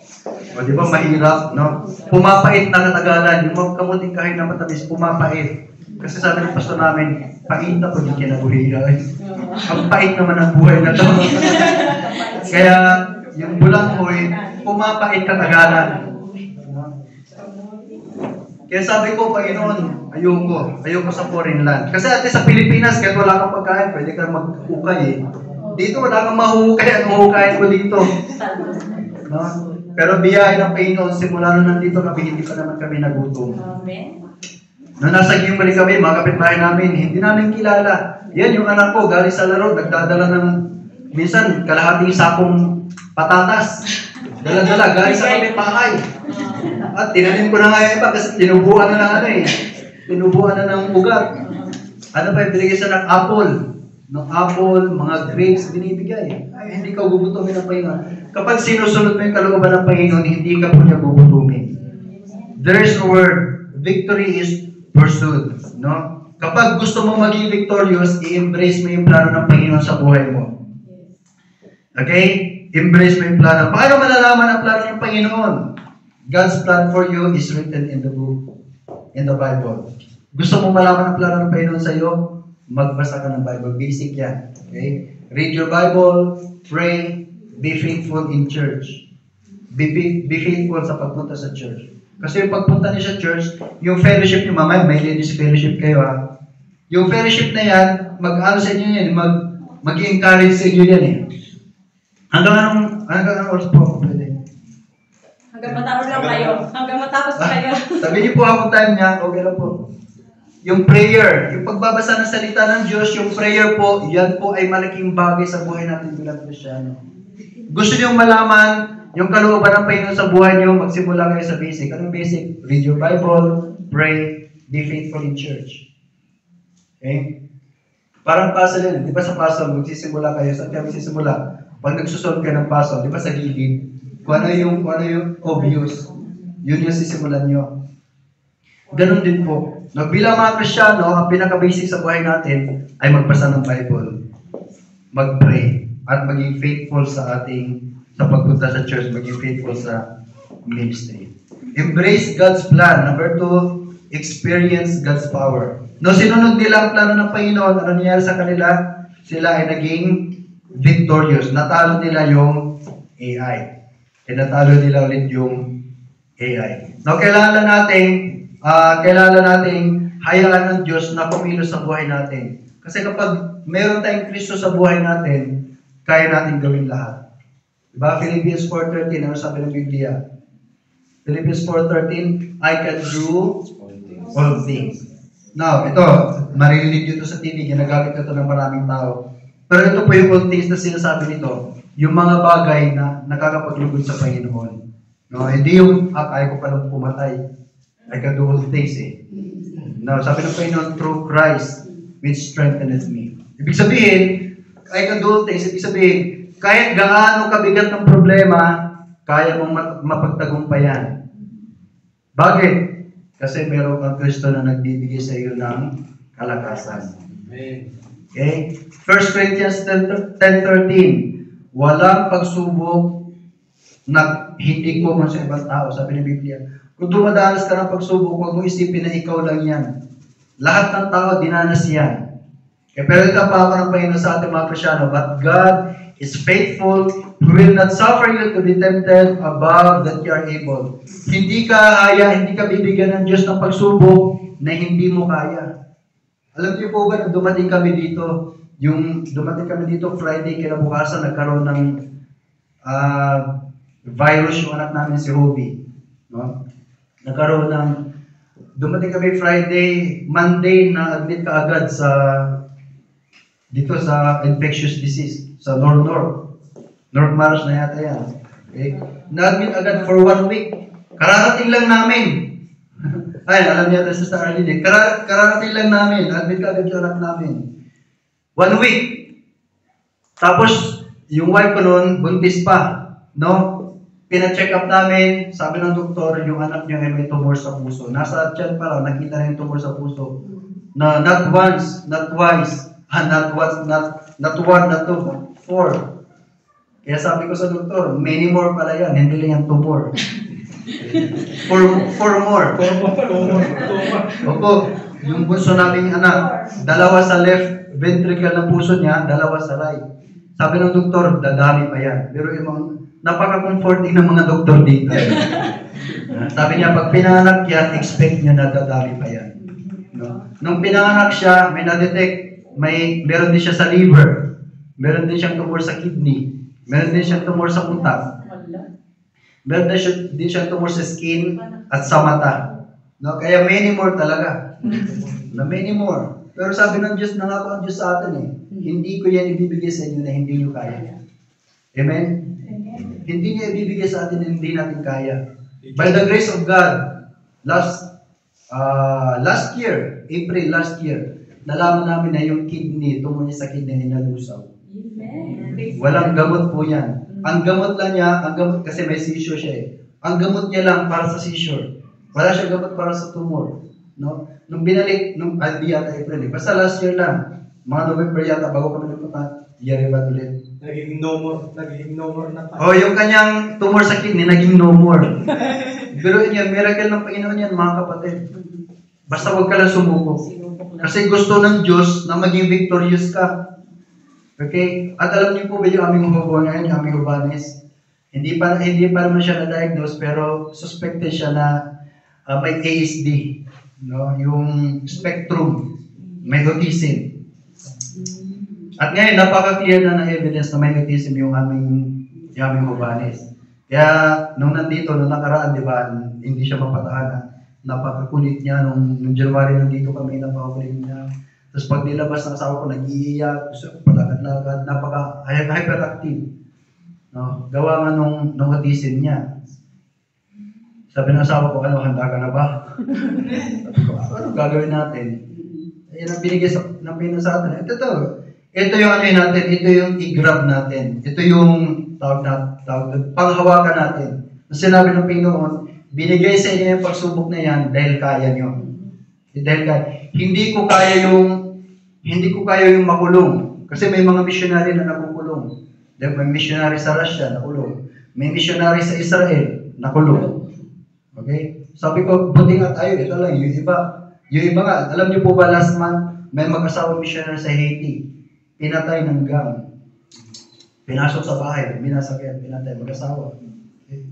O di ba mahirap, no? Pumapait na katagalan. Yung kamuting kahoy na matamis, pumapait. Kasi sabi ng pastor namin, pait na po yung kinabuhiyan. Ang pait naman ang buhay na to. Kaya, yung bulanghoy, pumapait katagalan. Kaya sabi ko, Panginoon, ayoko sa foreign land. Kasi ate sa Pilipinas, kahit wala kang pagkain, pwede kang mag-ukay Dito wala kang mahuhukay at mahuhukayin ko dito. No? Pero biyahe ng Panginoon, simula nung nandito kami, hindi pa naman kami nagutom. Amen. Nung nasa Giyumali kami, mga kapitbahay namin, hindi namin kilala. Yan, yung anak ko, galing sa laro, nagdadala ng, minsan, kalahating sakong patatas. Dala-dala, galing sa kapitbahay. At tinanim ko na nga yung iba kasi tinubuan na ng tinubuan na ng ugat. Ano pa, binigay sa ng apple. Ng apple, mga grapes, binibigay. Ay, hindi ka gugutumin ng Panginoon. Kapag sinusunod mo yung kalooban ng Panginoon, hindi ka po niya gugutumin. There is a word, victory is pursued. No? Kapag gusto mo maging victorious, i-embrace mo yung plano ng Panginoon sa buhay mo. Okay? Embrace mo yung plano. Paano malalaman ang plano ng Panginoon? God's plan for you is written in the book, in the Bible. Gusto mo malaman ang plano ng Panginoon sa iyo? Magbasa ka ng Bible. Basic yan. Okay? Read your Bible, pray, be faithful in church. Be faithful sa pagpunta sa church. Kasi yung pagpunta niyo sa church, yung fellowship niyo, mamaya, may ladies fellowship kayo ha. Yung fellowship na yan, mag-ano sa inyo yan, mag-encourage sa inyo yan eh. Hanggang anong oras po ako pwede? Hanggang matapos lang kayo. Hanggang matapos na kayo. Sabi niyo po ako time niya, okay lang po. Yung prayer, yung pagbabasa ng salita ng Diyos, yung prayer po, yan po ay malaking bagay sa buhay natin bilang Kristyano. Gusto niyo malaman yung kalooban ng Panginoon sa buhay niyo, magsimula kayo sa basic. Anong basic? Read your Bible, pray, be faithful in church. Okay? Parang puzzle yan. Di ba sa puzzle, magsisimula kayo. Saan kayo magsisimula? Pag nagsusolve kayo ng puzzle, di ba sa gilid? Kung ano yung obvious, yun yung sisimulan nyo. Ganon din po. Bilang mga Kristyano, ang pinaka-basic sa buhay natin ay magbasa ng Bible, mag-pray, at maging faithful sa pagpunta sa church, maging faithful sa ministry. Embrace God's plan. Number 2, experience God's power. No, sinunod nila ang plano ng Panginoon, ano nangyari sa kanila? Sila ay naging victorious. Natalo nila yung AI. Natalo nila ulit yung AI. Now, kailangan nating hayaan ng Diyos na pumilos sa buhay natin. Kasi kapag meron tayong Kristo sa buhay natin, kaya natin gawin lahat. Diba? Philippians 4:13, ano sabi ng Biblia? Philippians 4:13, I can do all things. Now, ito, maririnig nyo ito sa TV, ginagamit ito ng maraming tao. Pero ito po yung all things na sinasabi nito, yung mga bagay na nakakapaglugod sa Panginoon. No, hindi yung, kaya ko palang pumatay. I can do all things eh. Now, sabi ng Panginoon, through Christ, which strengtheneth me. Ibig sabihin, I can do all things. Ibig sabihin, kahit gaano kabigat ng problema, kaya mong mapagtagumpayan. Bakit? Kasi meron kang Kristo na nagbibigay sa iyo ng kalakasan. Okay? 1 Corinthians 10:13, walang pagsubok na hindi common sa ibang tao. Sabi ng Biblia, kung dumadanas ka ng pagsubok, huwag mo isipin na ikaw lang yan. Lahat ng tao, dinanas yan. Okay, pero ito pa ako ng Panginoon sa ating mga Kristyano, but God is faithful, who will not suffer you to be tempted above that you are able. Hindi ka bibigyan ng Diyos ng pagsubok na hindi mo kaya. Alam niyo po ba, dumating kami dito Friday, kinabukasan, nagkaroon ng virus yung anak namin si Ruby. No? Dumating kami Friday, Monday, na-admit ka agad dito sa infectious disease, sa North Maros na yata yan. Okay? Na-admit agad for 1 week. Kararating lang namin. Ay, alam niya ito sa Arlene. Kararating lang namin. Na-admit ka agad yung anak namin. 1 week. Tapos, yung wife ko noon, buntis pa. No? Pina-check up namin, sabi ng doktor, yung anak niya ay may tumor sa puso. Nasa tiyan pa lang, nakita na yung tumor sa puso. Na not once, not twice, not one, not two, but 4. Kaya sabi ko sa doktor, many more pala yan, hindi lang yung tumor. 4 more. Opo, yung bunso naming anak, 2 sa left ventricle ng puso niya, 2 sa right. Sabi ng doktor, dadami pa yan. Pero napaka-comforting ng mga doktor dito. Sabi niya, pag pinanganak yan, expect niya na dadami pa yan. No? Nung pinanganak siya, may na-detect, meron din siya sa liver, meron din siyang tumor sa kidney, meron din siyang tumor sa utak, meron din siyang tumor sa skin at sa mata. No? Kaya many more talaga. Many more. Pero sabi ng Diyos, nangako ang Diyos sa atin hindi ko yan ibibigay sa inyo na hindi nyo kaya. Amen? Hindi niya ibibigay sa atin na hindi natin kaya. By the grace of God, last year, April last year, nalaman namin na yung kidney, tumor niya sa kidney ay nalusaw. Walang gamot po yan. Ang gamot lang niya, kasi may seizure siya Ang gamot niya lang para sa seizure. Wala siyang gamot para sa tumor. No? Nung binalik, di yata April basta last year lang, Mga November yata, bago kami nagpunta, Yerevan ulit. Nagiging no more na pa. Oh, yung kanyang tumor sa kidney, naging no more. Pero yun, miracle ng Panginoon yan, mga kapatid. Basta huwag ka lang sumuko. Sinubok na. Kasi gusto ng Diyos na maging victorious ka. Okay? At alam niyo po ba yung aming hubo ngayon, yung aming hubanes? Hindi pa naman siya na-diagnose, pero suspected siya na may ASD. No? Yung spectrum. May autism. At ngayon, napaka-clear na evidence na may autism yung aming hubanes. Kaya, nung nakaraan, di ba, hindi siya mapatahanan. Napakakulit niya, nung January nandito kami, napakakulit niya. Tapos pag nilabas ng asawa ko, nag-iiyak, gusto ko palakad-lakad, napaka-hyperactive. No? Gawa nga nung autism niya. Sabi ng asawa ko, handa ka na ba? Sabi ko, ano gagawin natin? Yan ang binigay ng Pino sa atin. Ito yung natin, ito yung i-grab natin. Ito yung panghawakan natin. Ang sinabi ng Pinoon, binigay sa inyo yung pagsubok na yan dahil kaya nyo. Hindi ko kaya yung makulong. Kasi may mga missionary na nakukulong. May missionary sa Russia, nakulong. May missionary sa Israel, nakulong. Okay? Sabi ko, buti nga tayo, ito lang, yung iba nga, alam niyo po ba last month, may mag-asawang missionary sa Haiti. Pinatay ng gang. Pinasok sa bahay, minasakyan, pinatay, mag-asawa. Okay.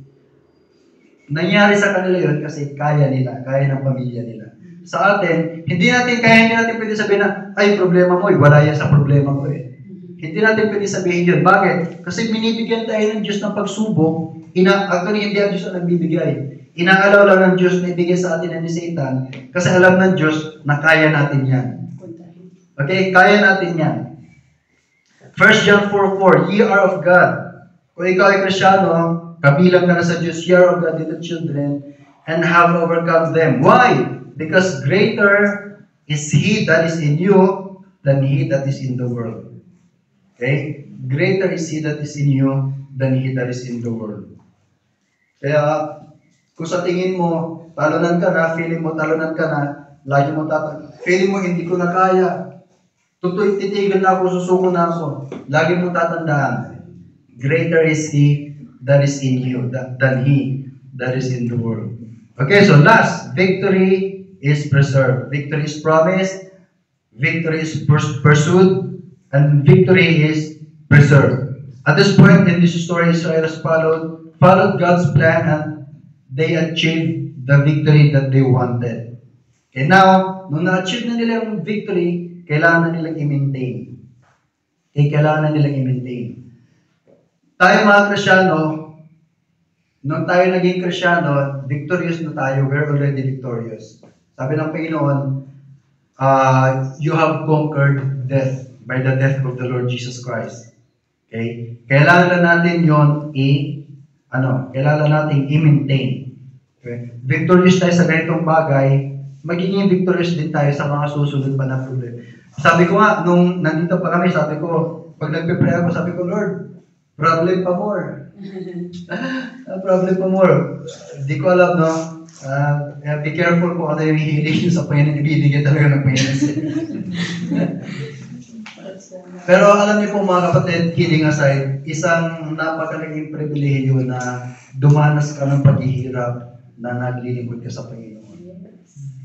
Nangyari sa kanila yun kasi kaya ng pamilya nila. Sa atin, hindi natin pwede sabihin na, ay, problema mo, wala yan sa problema ko eh. Hindi natin pwede sabihin yun. Bakit? Kasi binibigyan tayo ng Diyos ng pagsubok, actually, hindi ang Diyos ang nagbibigay. Inaalaw lang ng Diyos na ibigay sa atin ni Satan kasi alam ng Diyos na kaya natin yan. Okay? Kaya natin yan. 1 John 4:4, ye are of God. Kung ikaw ay Kristyano, kabilang ka na sa Diyos, ye are of God, little children, and have overcome them. Why? Because greater is He that is in you than he that is in the world. Okay? Greater is He that is in you than he that is in the world. Kaya, kung sa tingin mo, talunan ka na, feeling mo talunan ka na, lagi mo feeling mo hindi ko na kaya. Titigil na ako, susuko na ako. Lagi mo tatandaan, greater is He that is in you than he that is in the world. Okay, so last, victory is preserved. Victory is promised, victory is pursued, and victory is preserved. At this point in this story, Israel has followed God's plan and they achieved the victory that they wanted. Okay, now, nung na-achieve na nila yung victory, kailangan na nilang i-maintain. Okay, kailangan na nilang i-maintain. Tayo mga Kristyano, nung tayo naging Kristyano, victorious na tayo. We're already victorious. Sabi ng Panginoon, you have conquered death by the death of the Lord Jesus Christ. Okay? Kailangan na natin yon kailangan natin i-maintain. Okay? Victorious tayo sa ganitong bagay, magiging victorious din tayo sa mga susunod pa na problema. Sabi ko nga, nung nandito pa kami, sabi ko, pag nagpe-pray ako, sabi ko, Lord, problem pa more. Problem pa more. Di ko alam, no? Be careful po kasi yung hihilig sa Panginoon, ibibigay talaga ng Panginoon. Pero alam niyo po mga kapatid, kidding aside, isang napakalaking pribilehiyo na dumanas ka ng paghihirap na naglilingkod ka sa Panginoon.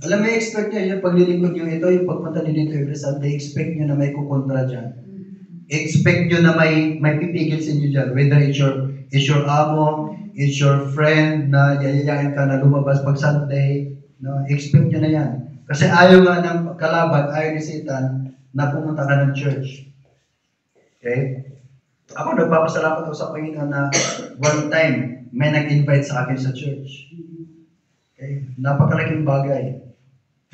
Alam mo, expect nyo yung paglilingkod nyo ito, yung pagpunta nyo dito every Sunday, expect nyo na may kukontra dyan. Expect nyo na may pipigil sa inyo dyan, whether it's your amo, it's your friend na yayayain ka na lumabas pag Sunday, no? Expect nyo na yan. Kasi ayaw nga ng kalaban, ayaw ni Satan na pumunta ka ng church. Okay? Ako nagpapasalamat ako sa Panginoon na one time may nag-invite sa akin sa church. Okay? Napakalaking bagay.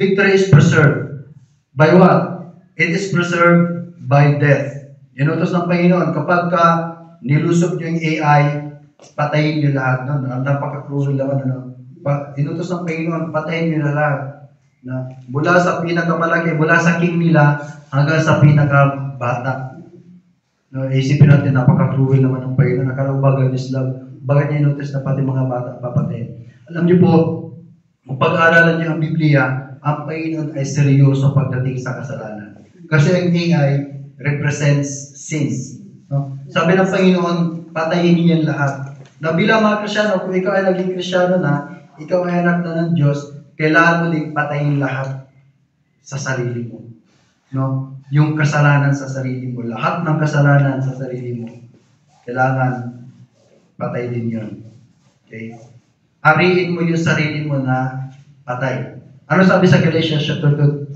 Victory is preserved. By what? It is preserved by death. Inutos ng Panginoon, kapag ka nilusog nyo yung AI, patayin nyo lahat. No? Napaka-cruel naman. Inutos ng Panginoon, patayin nyo lahat. Na, mula sa pinakamalaki, mula sa king nila, hanggang sa pinakabata. No, isipin natin, napaka-cruel naman ng Panginoon. Nakalabagan is love. Bakit niya inutos na pati mga bata papatayin? Alam niyo po, kung pag-aaralan niyo ang Biblia, ang Panginoon ay seryoso pagdating sa kasalanan. Kasi ang AI represents sins. No? Sabi ng Panginoon, patayin niyo yan lahat. Na bilang mga Kristyano, kung ikaw ay naging Kristyano na, ikaw ay anak na ng Diyos, kailangan mo din patayin lahat sa sarili mo. No? Yung kasalanan sa sarili mo, lahat ng kasalanan sa sarili mo, kailangan patay din yun. Okay? Ariin mo yung sarili mo na patay. Ano sabi sa Galatians chapter 2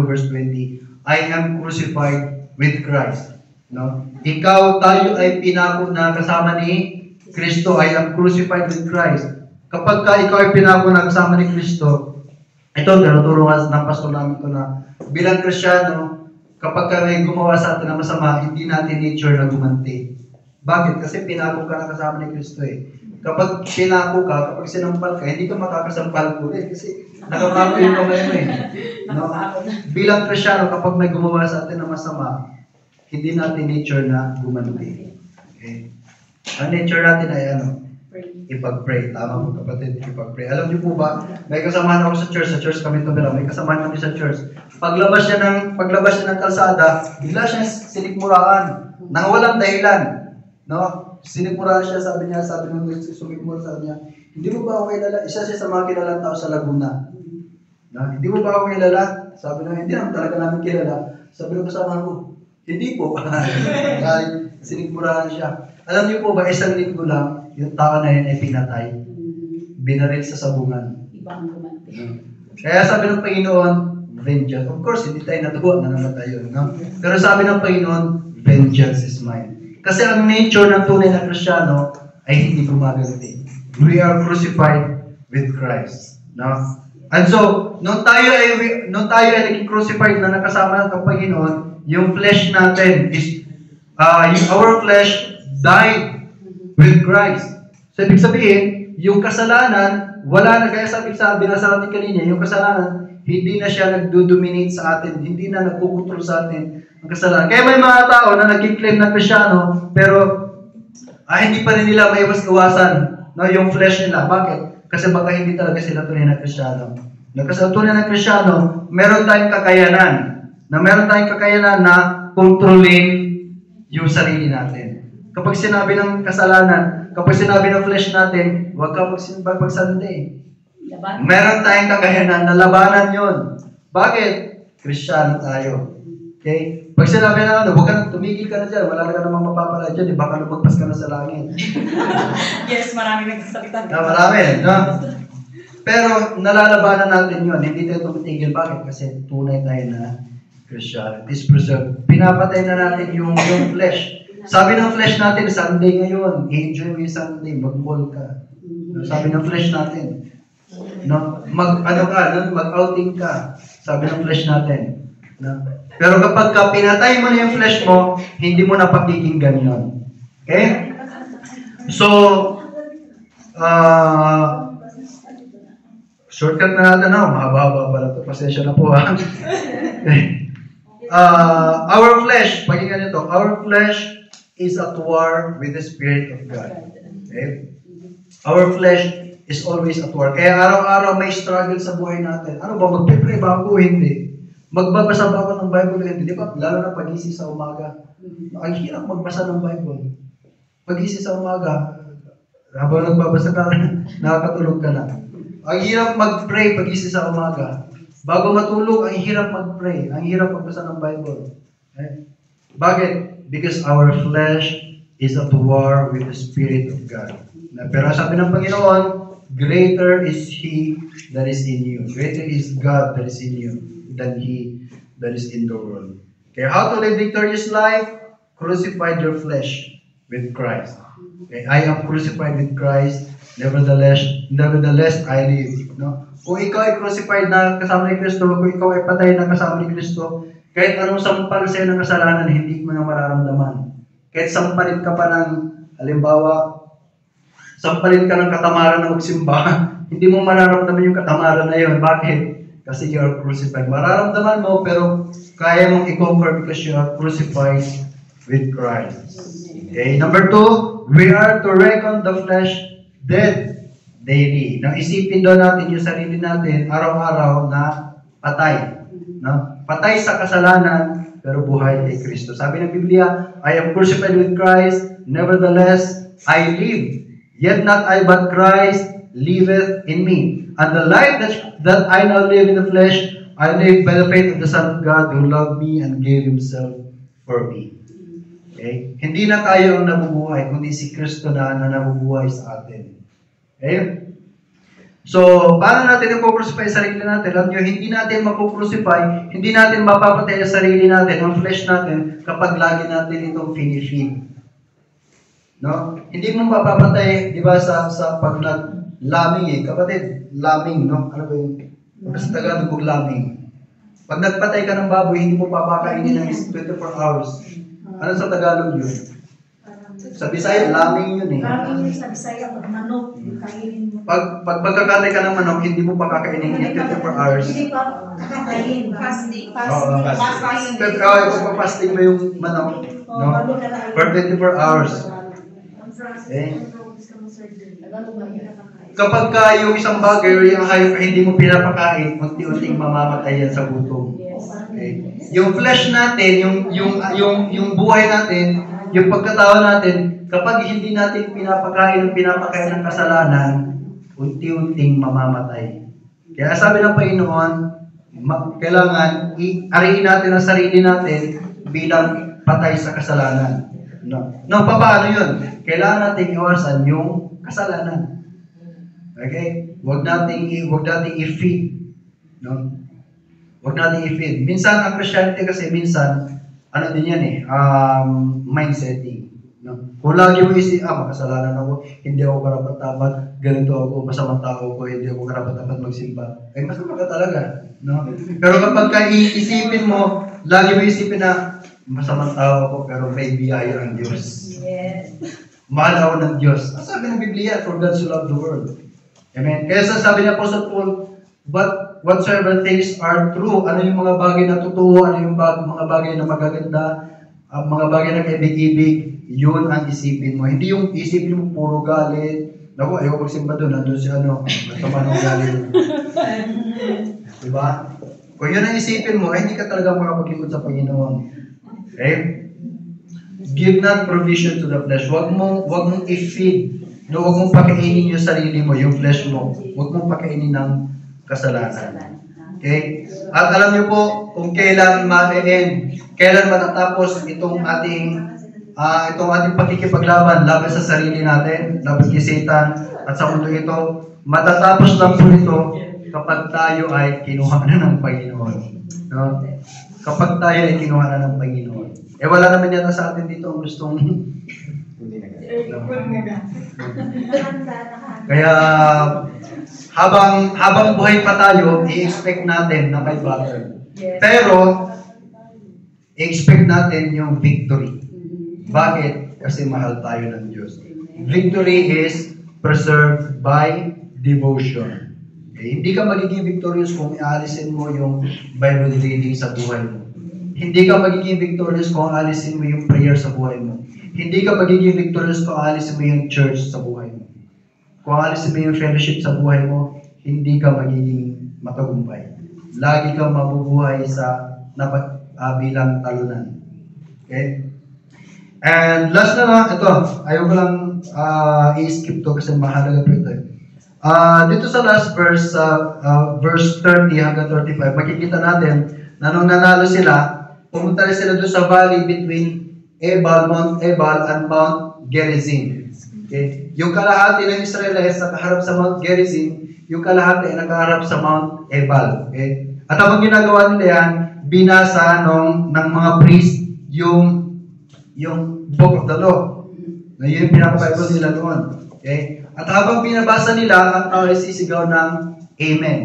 verse 20? I am crucified with Christ. No? Ikaw, tayo ay pinako na kasama ni Kristo. I am crucified with Christ. Kapag ikaw ay pinako na kasama ni Kristo, ito, tinuturuan ng pastor namin ko na bilang Kristyano, kapag may gumawa sa atin na masama, hindi natin nature na gumanti. Bakit? Kasi pinako ka na kasama ni Kristo eh. Kapag pinako ka, kapag sinampal ka, hindi ka makakasampal ko eh. Kasi nakapako yung kamay mo eh. No? Bilang Kristyano, kapag may gumawa sa atin na masama, hindi natin nature na gumanti. Okay? Ang nature natin ay ano? Ipag-pray. Tama po kapatid, ipag-pray. Alam niyo po ba, may kasamahan ako sa church kami tumira, may kasamahan kami sa church. Paglabas niya ng kalsada, bigla siya sinikmuraan nang walang dahilan. No? Sinikmuraan siya, sabi nung sumikmura, sabi niya, hindi mo ba ako kilala? Isa siya sa mga kilalang tao sa Laguna. No? Hindi mo ba ako kilala? Sabi niya, hindi naman talaga namin kilala. Sabi ng kasama ko, hindi po. Dahil sinikmuraan siya. Alam niyo po ba, isang linggo lang, yung tao na yun ay pinatay. Binaril sa sabungan. Ibang gumanti. Kaya sabi ng Panginoon, vengeance. Of course, hindi tayo natuwa na namatay yun. No? Pero sabi ng Panginoon, vengeance is mine. Kasi ang nature ng tunay na Kristyano ay hindi gumaganti. We are crucified with Christ. No? And so, nung tayo ay naging crucified na nakasama ng Panginoon, yung flesh natin is, our flesh died with Christ. So, ibig sabihin, yung kasalanan, wala na, kaya sabi binasa natin kanina, yung kasalanan, hindi na siya nagdo-dominate sa atin, hindi na nagkukontrol sa atin ang kasalanan. Kaya may mga tao na nag-claim na Kristyano, pero hindi pa rin nila maiwas-iwasan yung flesh nila. Bakit? Kasi baka hindi talaga sila tunay na Kristyano. Kasi ang tunay na Kristyano, meron tayong kakayanan na kontrolin yung sarili natin. Kapag sinabi ng kasalanan, kapag sinabi ng flesh natin, huwag ka magsalita. Meron tayong kakayanan na labanan yon. Bakit? Kristyano tayo. Okay? Pag sinabi na huwag ka na, tumigil ka na dyan, wala ka namang mapapala dyan, baka lumagpas ka na sa langit. Yes, maraming nagsasalita. Marami, no? Pero nalalabanan natin yon, hindi tayo tumitigil. Bakit? Kasi tunay tayo na Kristyano. This preserve. Pinapatay na natin yung flesh. Sabi ng flesh natin, Sunday ngayon, enjoy mo yung Sunday, mag-mall ka. Sabi ng flesh natin, no? Mag-outing ka. Sabi ng flesh natin. No? Pero kapag pinatay mo na yung flesh mo, hindi mo na pakikinggan yun. Okay? So, shortcut na natin na, mahaba-haba pala ito. Pasensya na po ha. Our flesh, pakinggan nito, our flesh is at war with the Spirit of God. Okay? Our flesh is always at war. Kaya araw-araw may struggle sa buhay natin. Ano ba, magpipray ba ako? Hindi. Magbabasa ba ako ng Bible? Hindi. Di ba? Lalo na pag-isip sa umaga. Ang hirap magbasa ng Bible. Pag-isip sa umaga, habang nagbabasa ka, nakakatulog ka na. Ang hirap mag-pray pag-isip sa umaga. Bago matulog, ang hirap mag-pray. Ang hirap magbasa ng Bible. Okay? Bakit? Because our flesh is at war with the Spirit of God. Pero sabi ng Panginoon, greater is He that is in you. Greater is God that is in you than He that is in the world. Okay, how to live victorious life? Crucify your flesh with Christ. Okay, I am crucified with Christ. Nevertheless, I live. No? Kung ikaw ay crucified na kasama ni Kristo, kung ikaw ay patay na kasama ni Kristo, kahit anong sampal sa'yo ng kasalanan, hindi mo na mararamdaman. Kahit sampalin ka pa ng, halimbawa, sampalin ka ng katamaran na magsimba, hindi mo mararamdaman yung katamaran na yun. Bakit? Kasi you are crucified. Mararamdaman mo, pero kaya mong i-conquer because you are crucified with Christ. Okay, number 2, we are to reckon the flesh dead daily. Nang isipin doon natin yung sarili natin, araw-araw na patay. No? patay sa kasalanan, pero buhay kay Kristo. Sabi ng Biblia, I am crucified with Christ, nevertheless, I live. Yet not I, but Christ liveth in me. And the life that I now live in the flesh, I live by the faith of the Son of God who loved me and gave Himself for me. Okay? Hindi na tayo ang nabubuhay, kundi si Kristo na nabubuhay sa atin. Okay? So, paano natin i-crucify sarili natin? Alam nyo, hindi natin mapocrucify, hindi natin mapapatay ang sarili natin, ang flesh natin, kapag lagi natin itong finifeed. No? Hindi mo mapapatay, di ba, sa pag laming kapatid, laming, no? Ano ba yung, sa Tagalog laming. Pag nagpatay ka ng baboy, hindi mo papakainin ng 24 hours. Ano sa Tagalog yun? Sa Bisaya, laming yun eh. Laming yun sa Bisaya, pag manok, kainin mo. Pag pagkakatay ka ng manok, hindi mo pa kakainin in 24 hours. Hindi pa kakainin. Fasting. Oo, Fasting. Pero ipapapasting mo yung manok, no? For 24 hours. Okay? Kapag ka yung isang bagay o yung hayop hindi mo pinapakain, unti-unting mamamatay yan sa gutom. Okay? Yung flesh natin, yung buhay natin, yung pagkatao natin, kapag hindi natin pinapakain ng kasalanan, unti-unting mamamatay. Kaya sabi ng Panginoon, kailangan ariin natin ang sarili natin bilang patay sa kasalanan. No, paano yun? Kailangan natin iwasan yung kasalanan. Okay? Huwag nating i-feed. No? Huwag nating i-feed. Minsan, ang Christianity kasi, ano din yan mindsetting. No? Kung lagi mo makasalanan ako, hindi ako karapat-dapat, ganito ako, masamang tao ko, hindi ako karapat-dapat magsimba. Masama ka talaga. No? Pero kapag iisipin mo, lagi mo isipin na, masamang tao ako, pero may biyaya ang Diyos. Yes. Mahal ako ng Diyos. Ang sabi ng Biblia, for God so loved the world. Amen. Kaya sabi niya po sa Paul, but whatsoever things are true, ano yung mga bagay na totoo, ano yung mga bagay na magaganda, ang mga bagay na kaibig-ibig, yun ang isipin mo. Hindi yung isipin mo puro galit. Naku, ayoko magsimba doon, nandun si masama ng galit. Diba? Kung yun ang isipin mo, ay hindi ka talaga makapag-ikot sa Panginoon. Okay? Give not provision to the flesh. Wag mong i-feed. No, wag mong pakainin yung sarili mo, yung flesh mo. Wag mong pakainin ng kasalanan. Okay? At alam niyo po kung kailan ma-end, kailan matatapos itong ating pakikipaglaban laban sa sarili natin, laban kay Satan at sa mundo ito. Matatapos lang po ito kapag tayo ay kinuha na ng Panginoon. No? Kapag tayo ay kinuha na ng Panginoon. Wala naman yata sa atin dito ang gustong kaya habang buhay pa tayo, i-expect natin na may battle. Pero i-expect natin yung victory. Bakit? Kasi mahal tayo ng Diyos. Victory is preserved by devotion. Okay? Hindi ka magiging victorious kung ialisin mo yung Bible reading sa buhay mo. Hindi ka magiging victorious kung alisin mo yung prayer sa buhay mo. Hindi ka magiging victorious kung alisin mo yung church sa buhay mo. Kung alisin mo yung fellowship sa buhay mo, hindi ka magiging matagumpay. Lagi kang mabubuhay sa bilang talunan. Okay? And last na lang, ito, ayaw ko lang i-skip to kasi mahalaga po ito. Dito sa last verse, verse 30 hanggang 35, makikita natin na nung nanalo sila, pumunta rin sila doon sa valley between Mount Ebal and Mount Gerizim. Okay? Yung kalahati ng Israelites nakaharap sa Mount Gerizim, yung kalahati ay nakaharap sa Mount Ebal. Okay? At habang ginagawa nila yan, binasa ng mga priest yung Book of the Law. Na yun yung pinaka-Bible nila doon. Okay? At habang binabasa nila, ang tao ay sisigaw ng Amen.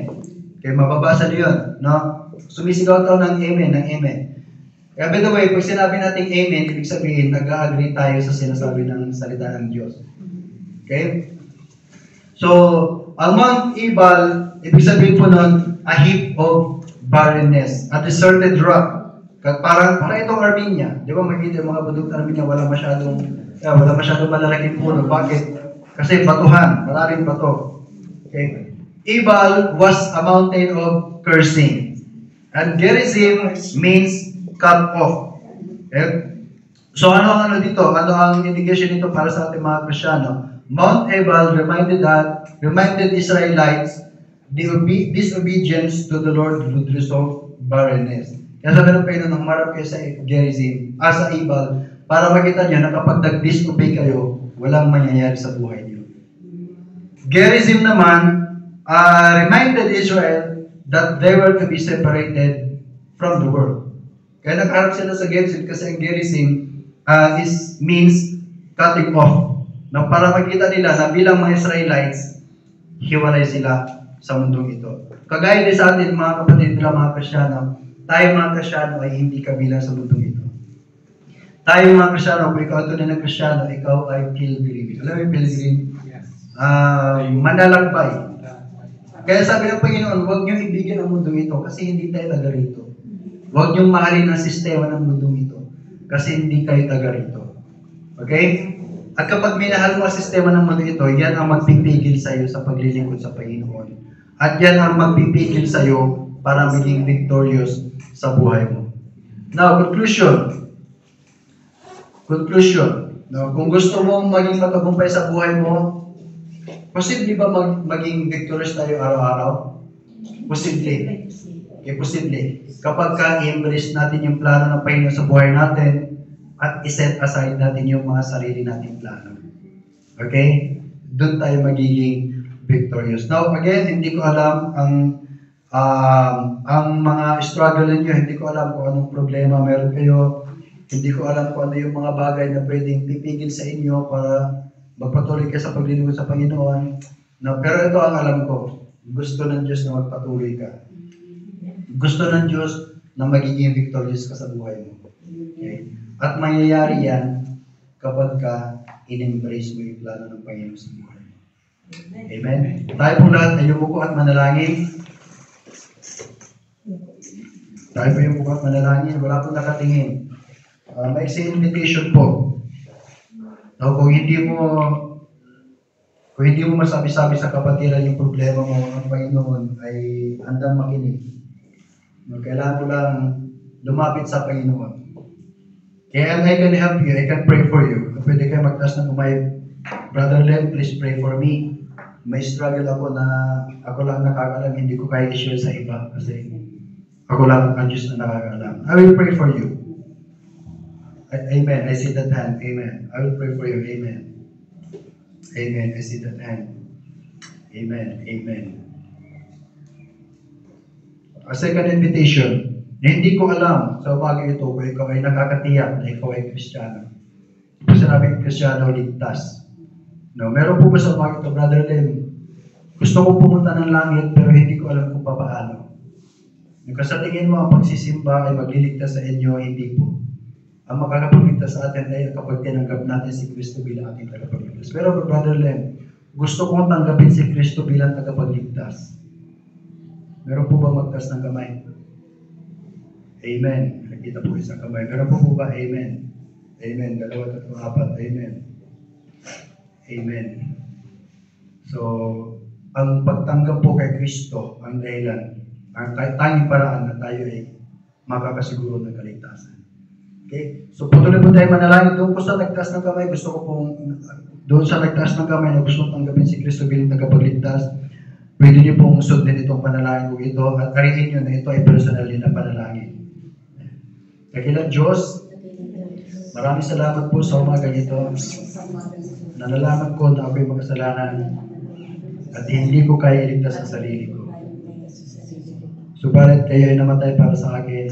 Okay, mababasa niyo yun. No? Sumisigaw tao ng Amen, ng Amen. Kaya by the way, pag sinabi natin Amen, ibig sabihin, nag-agree tayo sa sinasabi ng salita ng Diyos. Okay? So, ang Mount Ebal, ibig sabihin po nun, a heap of barrenness, a deserted rock. Parang itong Armenia. Di ba makikita yung mga bundok ng Armenia, wala masyadong malalaking puno. Bakit? Kasi batuhan, maraming bato. Okay? Ebal was a mountain of cursing. And Gerizim means cut off. Okay? So ano ang ano dito? Ano ang indication nito para sa ating mga Kristyano? Mount Ebal reminded Israelites disobedience to the Lord would result barrenness. Kaya sabi ng Panginoon, nang marap kayo sa Gerizim, sa Ebal, para makita niyo na kapag nag-disobey kayo, walang mangyayari sa buhay niyo. Gerizim naman reminded Israel that they were to be separated from the world. Kaya nagharap sila sa Gerizim kasi ang Gerizim means cutting off. Na para makita nila na bilang mga Israelites, hiwalay sila sa mundong ito. Kagaya din sa atin mga kapatid nila mga Kristyano, tayo mga Kristyano ay hindi kabilang sa mundong ito. Tayo mga Kristyano, kung ikaw ito na Kristyano, ikaw ay pilgrim. Alam mo yung pilgrim? Manlalakbay. Kaya sabi ng Panginoon, huwag niyo ibigin ang mundong ito kasi hindi tayo taga rito. Huwag niyong mahalin ang sistema ng mundong ito kasi hindi kayo taga rito. Okay? At kapag minahal mo ang sistema ng mundo ito, yan ang magpipigil sa iyo sa paglilingkod sa Panginoon. At yan ang magpipigil sa iyo para maging victorious sa buhay mo. Now, conclusion. No, kung gusto mong maging matagumpay sa buhay mo, posible ba maging victorious tayo araw-araw? Posible. Okay, posible. Kapag ka-embrace natin yung plano ng Panginoon sa buhay natin, at iset aside natin yung mga sarili nating plano. Okay? Doon tayo magiging victorious. Now, again, hindi ko alam ang mga struggle niyo, hindi ko alam kung anong problema meron kayo, hindi ko alam kung ano yung mga bagay na pwedeng pipigil sa inyo para magpatuloy kayo sa paglilingkod sa Panginoon. No, pero ito ang alam ko, gusto ng Diyos na magpatuloy ka. Gusto ng Diyos na magiging victorious ka sa buhay mo. Okay? At mangyayari yan kapag ka in-embrace mo yung plano ng Panginoon sa buhay mo. Amen? Tayo pong lahat ay yumuko at manalangin. Tayo po yumuko at manalangin. Wala pong nakatingin. May invitation po. So, kung hindi mo masabi-sabi sa kapatiran yung problema mo, ang Panginoon ay handang makinig. Kailangan mo lang lumapit sa Panginoon. Kaya I can help you, I can pray for you. Pwede kayo magtaas ng kumay, Brother Len, please pray for me. May struggle ako na ako lang nakakalam, hindi ko kaya i-share sa iba kasi ako lang ang Diyos na nakakalam. I will pray for you. Amen. I see that hand. Amen. I will pray for you. Amen. Amen. I see that hand. Amen. Amen. A second invitation. Na hindi ko alam sa bagay ito kung ikaw ay nakakatiyak na ikaw ay Kristiyano. Kung sinabing Kristiyano, ligtas. No, meron po ba sa bagay ito, Brother Lem? Gusto ko pumunta ng langit pero hindi ko alam kung paano. Kasi sa tingin mo, ang pagsisimba ay magliligtas sa inyo, hindi po. Ang makakapagligtas sa atin ay kapag tinanggap natin si Kristo bilang ating tagapagligtas. Pero Brother Lem, gusto kong tanggapin si Kristo bilang tagapagligtas. Meron po ba magtas ng kamay? Amen. Nakita po isang kamay. Meron po ba? Amen. Amen. 2, 3, 4. Amen. Amen. So, ang pagtanggap po kay Kristo, ang dahilan, ang tanging paraan na tayo ay makakasiguro ng kaligtasan. Okay? So, patuloy po tayo manalangin. Doon po sa nagtaas ng kamay, gusto ko pong, doon sa nagtaas ng kamay na gusto kong tanggapin si Kristo bilang tagapagligtas, pwede niyo pong sundin itong panalangin ko ito at arihin niyo na ito ay personal din na panalangin. Dakilang Diyos, maraming salamat po sa umaga ito. Nalalaman ko na ako'y makasalanan at hindi ko kaya iligtas ang sarili ko. Subalit kayo ay namatay para sa akin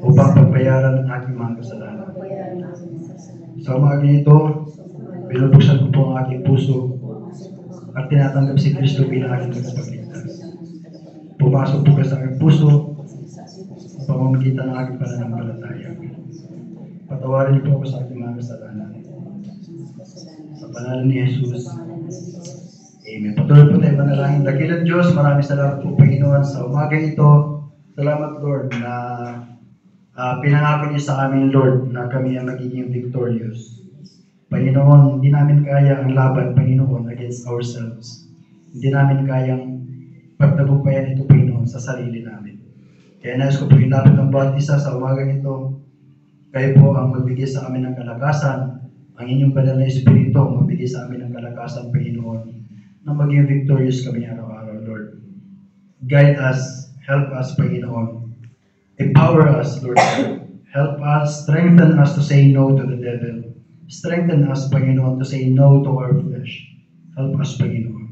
upang pagbayaran ang aking mga kasalanan. Sa umaga ito, binubuksan ko po ang aking puso at tinatanggap si Kristo bilang aking tagapagligtas. Pumasok po ka sa aking puso pamamagitan ng aking pananampalataya. Patawarin po ako sa aking mga kasalanan. Sa pangalan ni Jesus. Amen. Patuloy po tayo manalangin. Dakilang Diyos, maraming salamat po Panginoon sa umaga ito. Salamat Lord na pinangako niyo sa amin Lord na kami ay magiging victorious. Panginoon, hindi namin kaya ang laban Panginoon against ourselves. Hindi namin kayang pagtagumpayan ito Panginoon sa sarili namin. Kaya nais ko po ilapit ang bawat isa sa umagang ito. Kayo po ang magbigay sa amin ng kalakasan. Ang inyong banal na Espiritu ang magbigay sa amin ng kalakasan, Panginoon, na maging victorious kami araw-araw, Lord. Guide us, help us, Panginoon. Empower us, Lord. Help us, strengthen us to say no to the devil. Strengthen us, Panginoon, to say no to our flesh. Help us, Panginoon.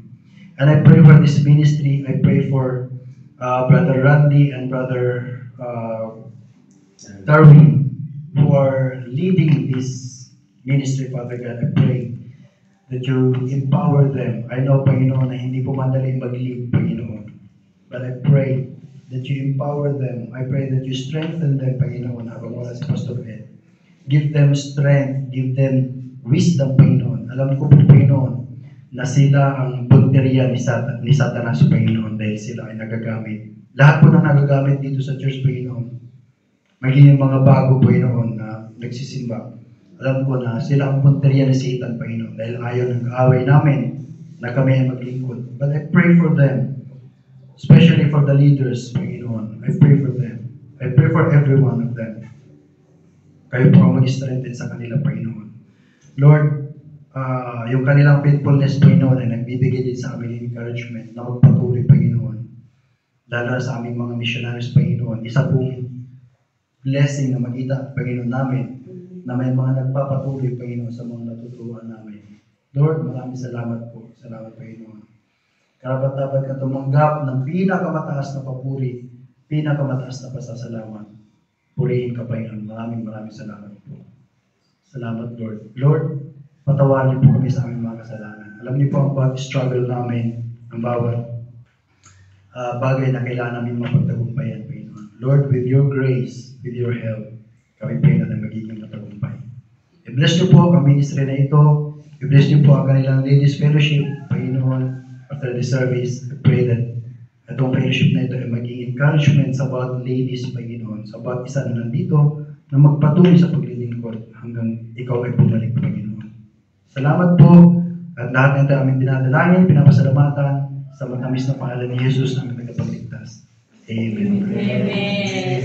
And I pray for this ministry. I pray for Brother Randy and Brother Darwin, who are leading this ministry, Father God. I pray that you empower them. I know, Panginoon, na hindi po madali mag-lead, Panginoon. But I pray that you empower them. I pray that you strengthen them, Panginoon, habang wala si Pastor Ed. Give them strength, give them wisdom, Panginoon. Alam ko po, Panginoon, na sila ang punteriya ni Satanas, Panginoon, dahil sila ay nagagamit. Lahat po na nagagamit dito sa church, Panginoon, maging yung mga bago, Panginoon, na nagsisimba. Alam ko na sila ang punteriya ni Satan, Panginoon, dahil ayaw ng kaaway namin na kami ay maglingkod. But I pray for them, especially for the leaders, Panginoon. I pray for them. I pray for every one of them. Kayo po ang mag-strengthen sa kanila, Panginoon. Lord, yung kanilang faithfulness, Panginoon, ay nagbibigay din sa amin encouragement na magpatuloy, Panginoon. Lalo na sa aming mga missionaries, Panginoon. Isa pong blessing na makita, Panginoon, namin na may mga nagpapatuloy, Panginoon, sa mga natuturuan namin. Lord, maraming salamat po. Salamat, Panginoon. Karapat-dapat ka tumanggap ng pinakamataas na papuri, pinakamataas na pasasalamat. Purihin ka, Panginoon. Maraming salamat po. Salamat, Lord. Lord, patawarin niyo po kami sa aming mga kasalanan. Alam niyo po ang bawat struggle namin, ang bawat bagay na kailangan namin mapagtagumpayan, Panginoon. Lord, with your grace, with your help, kami, Panginoon, na magiging matagumpay. I-bless niyo po ang ministry na ito. I-bless niyo po ang kanilang ladies fellowship, Panginoon. After the service, I pray that itong fellowship na ito ay maging encouragement sa bawat ladies, Panginoon, sa bawat isa na nandito, na magpatuloy sa paglilingkod hanggang ikaw ay bumalik, Panginoon. Salamat po at lahat ng ito aming dinadalangin, pinapasalamatan sa matamis na pangalan ni Jesus na aming tagapagligtas. Amen. Amen.